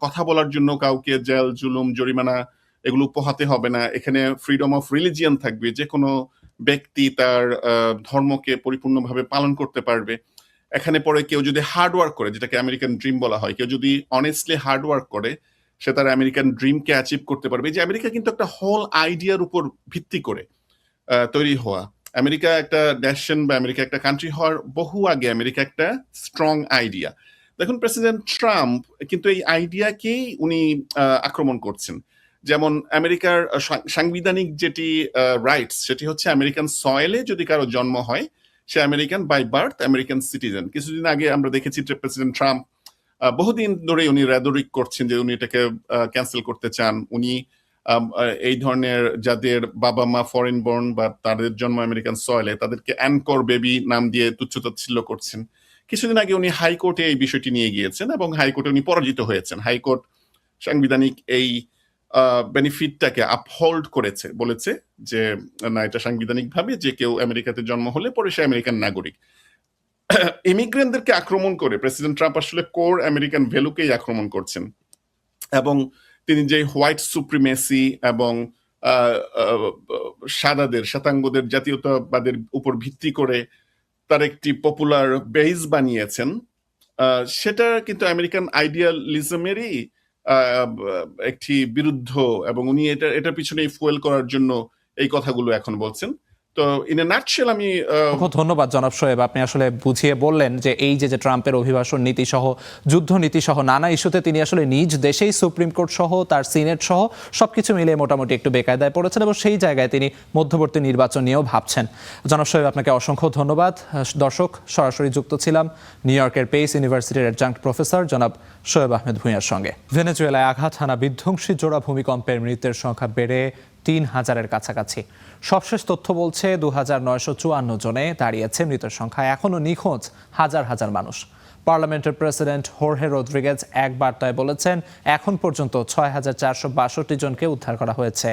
কথা বলার জন্য কাউকে জেল, জুলুম, জরিমানা এগুলো পোহাতে হবে না, এখানে ফ্রিডম অফ রিলিজিয়ান থাকবে, যে কোনো ব্যক্তি তার ধর্মকে পরিপূর্ণভাবে পালন করতে পারবে। এখানে পরে কেউ যদি হার্ড ওয়ার্ক করে, যেটাকে আমেরিকান ড্রিম বলা হয়, কেউ যদি অনেস্টলি হার্ড ওয়ার্ক করে, সে তার আমেরিকান ড্রিমকে অ্যাচিভ করতে পারবে। যে আমেরিকা কিন্তু একটা হোল আইডিয়ার উপর ভিত্তি করে তৈরি হওয়া। আমেরিকা একটা নেশন বা আমেরিকা একটা কান্ট্রি হওয়ার বহু আগে আমেরিকা একটা স্ট্রং আইডিয়া। দেখুন প্রেসিডেন্ট ট্রাম্প কিন্তু এই আইডিয়াকেই উনি আক্রমণ করছেন। যেমন আমেরিকার সাংবিধানিক যেটি রাইটস, সেটি হচ্ছে আমেরিকান সয়েলে যদি কারো জন্ম হয়, সে American by birth, American citizen. কিছুদিন আগে আমরা দেখেছি প্রেসিডেন্ট ট্রাম্প বহুদিন ধরে উনি রেদরিক করছেন যে উনি এটাকে ক্যান্সেল করতে চান। উনি এই ধরনের যাদের বাবা মা ফরেন বর্ন বা তাদের জন্ম আমেরিকান সয়েলে, তাদেরকে অ্যানকর বেবি নাম দিয়ে তুচ্ছতাচ্ছিল্য করছেন। কিছুদিন আগে উনি হাইকোর্টে এই বিষয়টি নিয়ে গিয়েছেন, এবং হাইকোর্টে উনি পরাজিত হয়েছেন। হাইকোর্ট সাংবিধানিক এই বেনিফিটটাকে আপহোল্ড করেছে, বলেছে যে না, এটা সাংবিধানিকভাবে যে কেউ আমেরিকাতে জন্ম হলে পরে সে আমেরিকান নাগরিক। ইমিগ্রেন্টদেরকে আক্রমণ করে প্রেসিডেন্ট ট্রাম্প আসলে কোর আমেরিকান ভ্যালুকেই আক্রমণ করছেন, এবং তিনি যে হোয়াইট সুপ্রিমেসি এবং শ্বেতাঙ্গদের জাতীয়তাবাদের উপর ভিত্তি করে তার একটি পপুলার বেস বানিয়েছেন, সেটা কিন্তু আমেরিকান আইডিয়ালিজমেরই একটি বিরুদ্ধ, এবং উনি এটার পিছনে ফুয়েল করার জন্য এই কথাগুলো এখন বলছেন। তো ইন এ নাটশেল আমি খুব ধন্যবাদ জনাব শোয়েব, আপনি আসলে বুঝিয়ে বললেন যে এই যে ট্রাম্পের অভিবাসন নীতি সহ যুদ্ধ নীতি সহ নানা ইস্যুতে তিনি আসলে নিজ দেশেই সুপ্রিম কোর্ট সহ তার সিনেট সহ সবকিছু মিলিয়ে মোটামুটি একটু বেকায়দায় পড়েছেন, এবং সেই জায়গায় তিনি মধ্যবর্তী নির্বাচন নিয়েও ভাবছেন। জনাব শোয়েব, আপনাকে অসংখ্য ধন্যবাদ। দর্শক, সরাসরি যুক্ত ছিলাম নিউ ইয়র্কের পেস ইউনিভার্সিটির অ্যাডজাঙ্ক্ট প্রফেসর জনাব শোয়েব আহমেদ ভূঁইয়ার সঙ্গে। ভেনেজুয়েলায় আঘাত হানা বিধ্বংসী জোড়া ভূমিকম্পের মৃতের সংখ্যা বেড়ে ৩,০০০-এর কাছাকাছি। সবশেষ তথ্য বলছে ২,৯৫৪ জনে দাঁড়িয়েছে মৃতের সংখ্যা। এখনও নিখোঁজ হাজার হাজার মানুষ। পার্লামেন্টের প্রেসিডেন্ট হোর্হে রদ্রিগেজ এক বার্তায় বলেছেন, এখন পর্যন্ত ৬,৪৬২ জনকে উদ্ধার করা হয়েছে।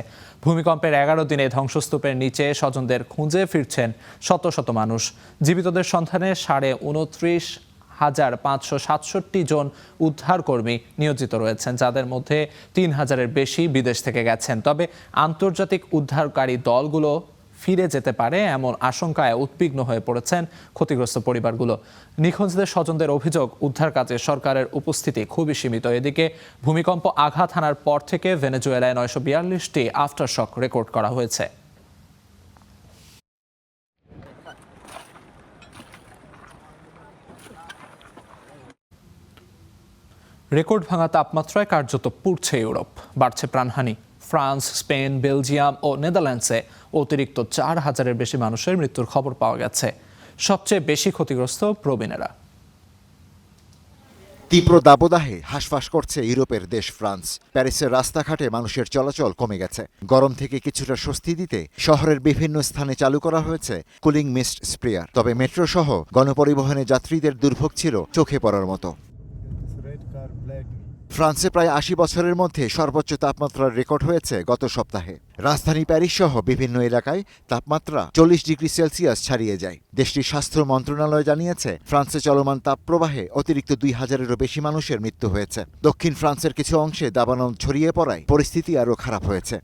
ভূমিকম্পের ১১ দিনে ধ্বংসস্তূপের নিচে স্বজনদের খুঁজে ফিরছেন শত শত মানুষ। জীবিতদের সন্ধানে ২৯,৫৬৭ জন উদ্ধারকর্মী নিয়োজিত রয়েছেন, যাদের মধ্যে ৩,০০০-এর বেশি বিদেশ থেকে গেছেন। তবে আন্তর্জাতিক উদ্ধারকারী দলগুলো ফিরে যেতে পারে এমন আশঙ্কায় উদ্বিগ্ন হয়ে পড়েছেন ক্ষতিগ্রস্ত পরিবারগুলো। নিখোঁজদের স্বজনদের অভিযোগ, উদ্ধার কাজে সরকারের উপস্থিতি খুবই সীমিত। এদিকে ভূমিকম্প আঘাত হানার পর থেকে ভেনেজুয়েলায় ৯৪২টি আফটারশক রেকর্ড করা হয়েছে। রেকর্ড ভাঙা তাপমাত্রায় কার্যত পুড়ছে ইউরোপ, বাড়ছে প্রাণহানি। ফ্রান্স, স্পেন, বেলজিয়াম ও নেদারল্যান্ডসে অতিরিক্ত ৪,০০০-এর বেশি মানুষের মৃত্যুর খবর পাওয়া গেছে। সবচেয়ে বেশি ক্ষতিগ্রস্ত প্রবীণেরা। তীব্র দাবদাহে হাঁসফাঁস করছে ইউরোপের দেশ ফ্রান্স। প্যারিসের রাস্তাঘাটে মানুষের চলাচল কমে গেছে। গরম থেকে কিছুটা স্বস্তি দিতে শহরের বিভিন্ন স্থানে চালু করা হয়েছে কুলিং মিস্ট স্প্রেয়ার। তবে মেট্রো সহ গণপরিবহনে যাত্রীদের দুর্ভোগ ছিল চোখে পড়ার মতো। ফ্রান্সে প্রায় ৮০ বছরের মধ্যে সর্বোচ্চ তাপমাত্রার রেকর্ড হয়েছে গত সপ্তাহে। রাজধানী প্যারিস সহ বিভিন্ন এলাকায় তাপমাত্রা ৪০ ডিগ্রি সেলসিয়াস ছাড়িয়ে যায়। দেশটির স্বাস্থ্য মন্ত্রণালয় জানিয়েছে, ফ্রান্সে চলমান তাপপ্রবাহে অতিরিক্ত ২,০০০-এরও বেশি মানুষের মৃত্যু হয়েছে। দক্ষিণ ফ্রান্সের কিছু অংশে দাবানল ছড়িয়ে পড়ায় পরিস্থিতি আরও খারাপ হয়েছে।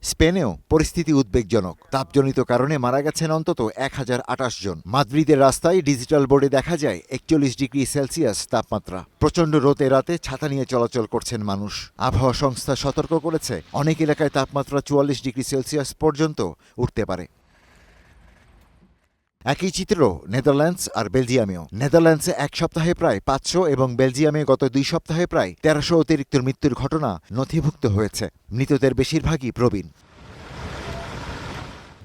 স্পেনেও পরিস্থিতি উদ্বেগজনক। তাপজনিত কারণে মারা গেছেন অন্তত ১,০২৮ জন। মাদ্রিদের রাস্তায় ডিজিটাল বোর্ডে দেখা যায় ৪১ ডিগ্রি সেলসিয়াস তাপমাত্রা। প্রচণ্ড রোদে রাতে ছাতা নিয়ে চলাচল করছেন মানুষ। আবহাওয়া সংস্থা সতর্ক করেছে, অনেক এলাকায় তাপমাত্রা ৪৪ ডিগ্রি সেলসিয়াস পর্যন্ত উঠতে পারে। একই চিত্র নেদারল্যান্ডস আর বেলজিয়ামেও। নেদারল্যান্ডসে এক সপ্তাহে প্রায় ৫০০ এবং বেলজিয়ামে গত ২ সপ্তাহে প্রায় ১৩০০ অতিরিক্ত মৃত্যুর ঘটনা নথিভুক্ত হয়েছে। মৃতদের বেশিরভাগই প্রবীণ।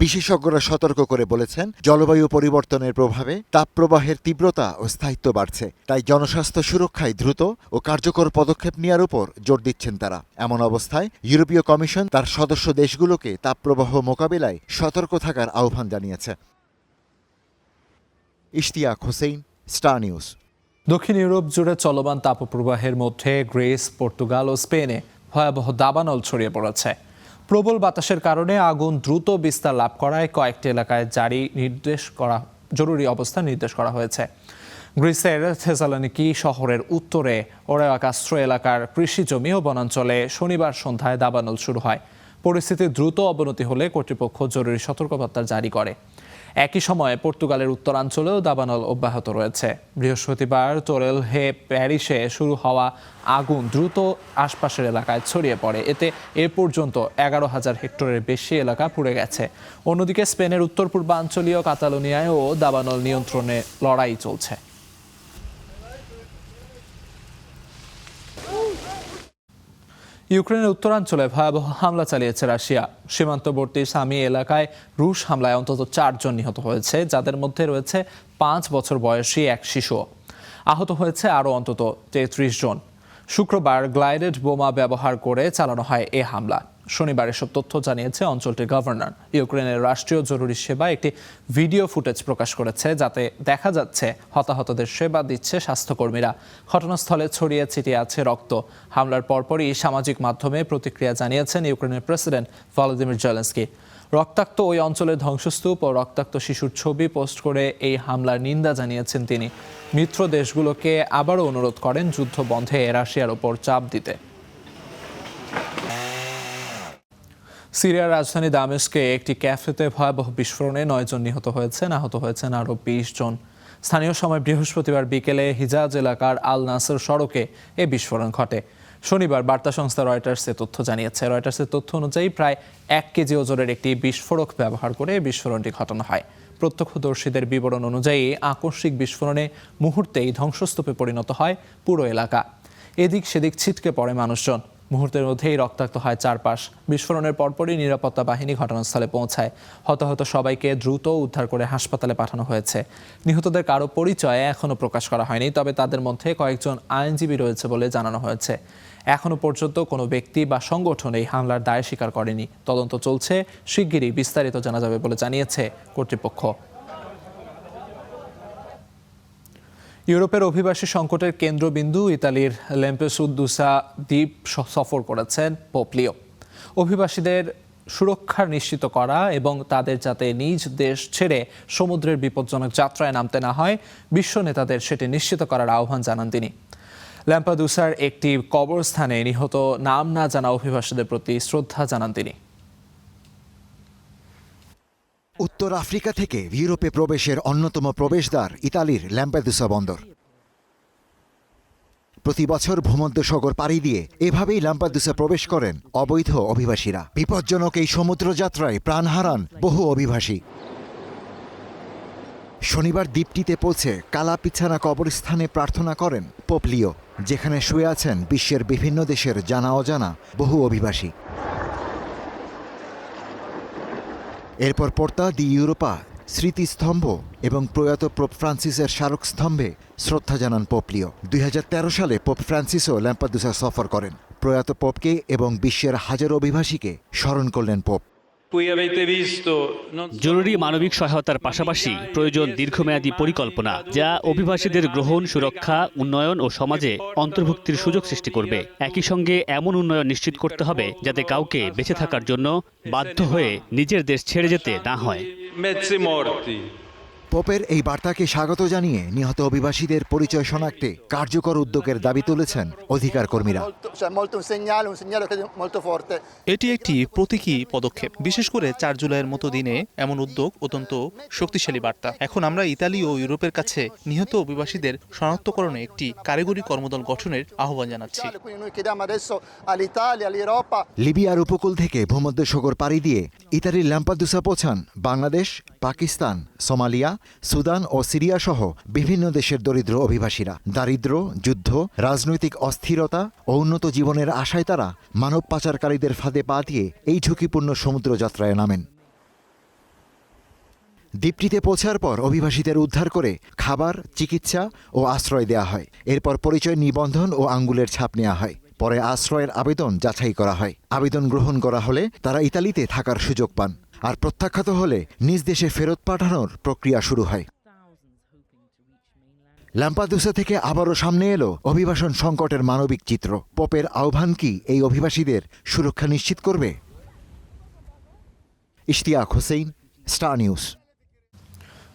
বিশেষজ্ঞরা সতর্ক করে বলেছেন, জলবায়ু পরিবর্তনের প্রভাবে তাপপ্রবাহের তীব্রতা ও স্থায়িত্ব বাড়ছে। তাই জনস্বাস্থ্য সুরক্ষায় দ্রুত ও কার্যকর পদক্ষেপ নেওয়ার উপর জোর দিচ্ছেন তারা। এমন অবস্থায় ইউরোপীয় কমিশন তার সদস্য দেশগুলোকে তাপপ্রবাহ মোকাবিলায় সতর্ক থাকার আহ্বান জানিয়েছে। Ishtiaq Hossain, star news. দক্ষিণ ইউরোপ জুড়ে চলমান তাপপ্রবাহের মধ্যে গ্রিস, পর্তুগাল ও স্পেনে ভয়াবহ দাবানল ছড়িয়ে পড়েছে। প্রবল বাতাসের কারণে আগুন দ্রুত বিস্তার লাভ করায় কয়েকটি এলাকায় জরুরি অবস্থা নির্দেশ করা হয়েছে। গ্রিসের থেসালনিকি শহরের উত্তরে ওরেওয়াকাস্ট্রো এলাকার কৃষি জমি ও বনাঞ্চলে শনিবার সন্ধ্যায় দাবানল শুরু হয়। পরিস্থিতির দ্রুত অবনতি হলে কর্তৃপক্ষ জরুরি সতর্কবার্তা জারি করে। একই সময়ে পর্তুগালের উত্তরাঞ্চলেও দাবানল অব্যাহত রয়েছে। বৃহস্পতিবার তোরেলহে প্যারিসে শুরু হওয়া আগুন দ্রুত আশপাশের এলাকায় ছড়িয়ে পড়ে। এতে এ পর্যন্ত ১১,০০০ হেক্টরের বেশি এলাকা পুড়ে গেছে। অন্যদিকে স্পেনের উত্তর পূর্বাঞ্চলীয় কাতালোনিয়ায়ও দাবানল নিয়ন্ত্রণে লড়াই চলছে। ইউক্রেনের উত্তরাঞ্চলে ভয়াবহ হামলা চালিয়েছে রাশিয়া। সীমান্তবর্তী সামি এলাকায় রুশ হামলায় অন্তত ৪ জন নিহত হয়েছে, যাদের মধ্যে রয়েছে ৫ বছর বয়সী এক শিশু। আহত হয়েছে আরও অন্তত ৩৩ জন। শুক্রবার গ্লাইডেড বোমা ব্যবহার করে চালানো হয় এ হামলা। শনিবার এসব তথ্য জানিয়েছে অঞ্চলটির গভর্নর। ইউক্রেনের রাষ্ট্রীয় জরুরি সেবা একটি ভিডিও ফুটেজ প্রকাশ করেছে, যাতে দেখা যাচ্ছে হতাহতদের সেবা দিচ্ছে স্বাস্থ্যকর্মীরা। ঘটনাস্থলে ছড়িয়ে ছিটিয়ে আছে রক্ত। হামলার পরপরই সামাজিক মাধ্যমে প্রতিক্রিয়া জানিয়েছেন ইউক্রেনের প্রেসিডেন্ট ভলোদিমির জেলেনস্কি। রক্তাক্ত ওই অঞ্চলের ধ্বংসস্তূপ ও রক্তাক্ত শিশুর ছবি পোস্ট করে এই হামলার নিন্দা জানিয়েছেন তিনি। মিত্র দেশগুলোকে আবারও অনুরোধ করেন যুদ্ধ বন্ধে রাশিয়ার ওপর চাপ দিতে। সিরিয়ার রাজধানী দামেস্কে একটি ক্যাফেতে ভয়াবহ বিস্ফোরণে 9 জন নিহত হয়েছেন, আহত হয়েছেন আরও 20 জন। স্থানীয় সময় বৃহস্পতিবার বিকেলে হিজাজ এলাকার আল নাসর সড়কে এ বিস্ফোরণ ঘটে। শনিবার বার্তা সংস্থা রয়টার্সে তথ্য জানিয়েছে। রয়টার্সের তথ্য অনুযায়ী প্রায় 1 কেজি ওজনের একটি বিস্ফোরক ব্যবহার করে বিস্ফোরণটি ঘটানো হয়। প্রত্যক্ষদর্শীদের বিবরণ অনুযায়ী আকস্মিক বিস্ফোরণে মুহূর্তেই ধ্বংসস্তূপে পরিণত হয় পুরো এলাকা। এদিক সেদিক ছিটকে পড়ে মানুষজন। মুহূর্তের মধ্যেই রক্তাক্ত হয় চারপাশ। বিস্ফোরণের পরপরই নিরাপত্তা বাহিনী ঘটনাস্থলে পৌঁছায়। হতাহত সবাইকে দ্রুত উদ্ধার করে হাসপাতালে পাঠানো হয়েছে। নিহতদের কারো পরিচয় এখনও প্রকাশ করা হয়নি, তবে তাদের মধ্যে কয়েকজন আইনজীবী রয়েছে বলে জানানো হয়েছে। এখনও পর্যন্ত কোনো ব্যক্তি বা সংগঠন এই হামলার দায় স্বীকার করেনি। তদন্ত চলছে, শিগগিরই বিস্তারিত জানা যাবে বলে জানিয়েছে কর্তৃপক্ষ। ইউরোপের অভিবাসী সংকটের কেন্দ্রবিন্দু ইতালির ল্যাম্পেদুসা দ্বীপ সফর করেছেন পোপ লিও। অভিবাসীদের সুরক্ষা নিশ্চিত করা এবং তাদের যাতে নিজ দেশ ছেড়ে সমুদ্রের বিপজ্জনক যাত্রায় নামতে না হয়, বিশ্ব নেতাদের সেটি নিশ্চিত করার আহ্বান জানান তিনি। ল্যাম্পেদুসার একটি কবরস্থানে নিহত নাম না জানা অভিবাসীদের প্রতি শ্রদ্ধা জানান তিনি। উত্তর আফ্রিকা থেকে ইউরোপে প্রবেশের অন্যতম প্রবেশদ্বার ইতালির ল্যাম্পেদুসা বন্দর। প্রতি বছর ভূমধ্যসাগর পাড়ি দিয়ে এভাবেই ল্যাম্পেদুসা প্রবেশ করেন অবৈধ অভিবাসীরা। বিপজ্জনক এই সমুদ্রযাত্রায় প্রাণ হারান বহু অভিবাসী। শনিবার দ্বীপটিতে পৌঁছে কালাপিছানা কবরস্থানে প্রার্থনা করেন পোপ লিও, যেখানে শুয়ে আছেন বিশ্বের বিভিন্ন দেশের জানা অজানা বহু অভিবাসী। এরপর পোর্তা দি ইউরোপা স্মৃতিস্তম্ভ এবং প্রয়াত পোপ ফ্রান্সিসের স্মারকস্তম্ভে শ্রদ্ধা জানান পোপ লিও। 2013 সালে পোপ ফ্রান্সিসও ল্যাম্পেদুসা সফর করেন। প্রয়াত পোপকে এবং বিশ্বের হাজার অভিবাসীকে স্মরণ করলেন পোপ। জরুরি মানবিক সহায়তার পাশাপাশি প্রয়োজন দীর্ঘমেয়াদী পরিকল্পনা, যা অভিবাসীদের গ্রহণ, সুরক্ষা, উন্নয়ন ও সমাজে অন্তর্ভুক্তির সুযোগ সৃষ্টি করবে। একই সঙ্গে এমন উন্নয়ন নিশ্চিত করতে হবে যাতে কাউকে বেঁচে থাকার জন্য বাধ্য হয়ে নিজের দেশ ছেড়ে যেতে না হয়। পোপের এই বার্তাকে স্বাগত জানিয়ে নিহত অভিবাসীদের পরিচয় শনাক্তে কার্যকর উদ্যোগের দাবি তুলেছেন অধিকার কর্মীরা। এটি একটি প্রতীকী পদক্ষেপ, বিশেষ করে 4 জুলাইয়ের মতো দিনে এমন উদ্যোগ অত্যন্ত শক্তিশালী বার্তা। এখন আমরা ইতালি ও ইউরোপের কাছে নিহত অভিবাসীদের শনাক্তকরণে একটি কারিগরি কর্মদল গঠনের আহ্বান জানাচ্ছি। লিবিয়ার উপকূল থেকে ভূমধ্যসাগর পাড়ি দিয়ে ইতালির ল্যাম্পেদুসা পৌঁছান বাংলাদেশ, পাকিস্তান, সোমালিয়া, সুদান ও সিরিয়া সহ বিভিন্ন দেশের দরিদ্র অভিবাসীরা। দারিদ্র্য, যুদ্ধ, রাজনৈতিক অস্থিরতা ও উন্নত জীবনের আশায় তারা মানব পাচারকারীদের ফাঁদে পা দিয়ে এই ঝুঁকিপূর্ণ সমুদ্রযাত্রায় নামেন। দ্বীপটিতে পৌঁছার পর অভিবাসীদের উদ্ধার করে খাবার, চিকিৎসা ও আশ্রয় দেয়া হয়। এরপর পরিচয় নিবন্ধন ও আঙ্গুলের ছাপ নেওয়া হয়। পরে আশ্রয়ের আবেদন যাচাই করা হয়। আবেদন গ্রহণ করা হলে তারা ইতালিতে থাকার সুযোগ পান, আর প্রত্যাখ্যাত হলে নিজ দেশে ফেরত পাঠানোর প্রক্রিয়া শুরু হয়। ল্যাম্পেদুসা থেকে আবারও সামনে এলো অভিবাসন সংকটের মানবিক চিত্র। পোপের আহ্বান কি এই অভিবাসীদের সুরক্ষা নিশ্চিত করবে? Ishtiaq Hossain, star news.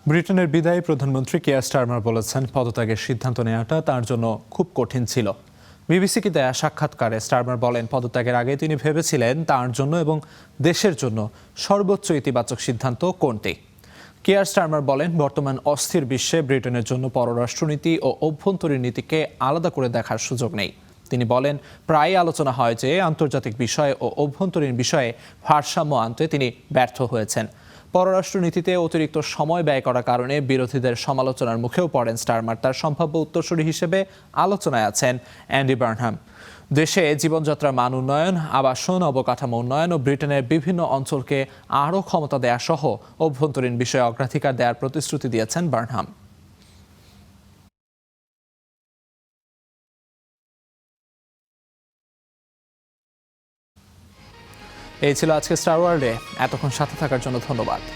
ব্রিটেনের বিদায়ী প্রধানমন্ত্রী কিয়ার স্টারমার বলেছেন, পদত্যাগের সিদ্ধান্ত নেওয়াটা তার জন্য খুব কঠিন ছিল। বিবিসিকে দেয়া সাক্ষাৎকারে স্টারমার বলেন, পদত্যাগের আগে তিনি ভেবেছিলেন তার জন্য এবং দেশের জন্য সর্বোচ্চ ইতিবাচক সিদ্ধান্ত কোনটি। কিয়ার স্টারমার বলেন, বর্তমান অস্থির বিশ্বে ব্রিটেনের জন্য পররাষ্ট্রনীতি ও অভ্যন্তরীণ নীতিকে আলাদা করে দেখার সুযোগ নেই। তিনি বলেন, প্রায় আলোচনা হয় যে আন্তর্জাতিক বিষয় ও অভ্যন্তরীণ বিষয়ে ভারসাম্য আনতে তিনি ব্যর্থ হয়েছেন। পররাষ্ট্রনীতিতে অতিরিক্ত সময় ব্যয় করার কারণে বিরোধীদের সমালোচনার মুখেও পড়েন স্টারমার। তার সম্ভাব্য উত্তরসূরি হিসেবে আলোচনায় আছেন অ্যান্ডি বার্নহাম। দেশে জীবনযাত্রার মান উন্নয়ন, আবাসন, অবকাঠামো উন্নয়ন ও ব্রিটেনের বিভিন্ন অঞ্চলকে আরও ক্ষমতা দেয়া সহ অভ্যন্তরীণ বিষয়ে অগ্রাধিকার দেওয়ার প্রতিশ্রুতি দিয়েছেন বার্নহাম। এই ছিল আজকে স্টার ওয়ার্ল্ডে। এতক্ষণ সাথে থাকার জন্য ধন্যবাদ।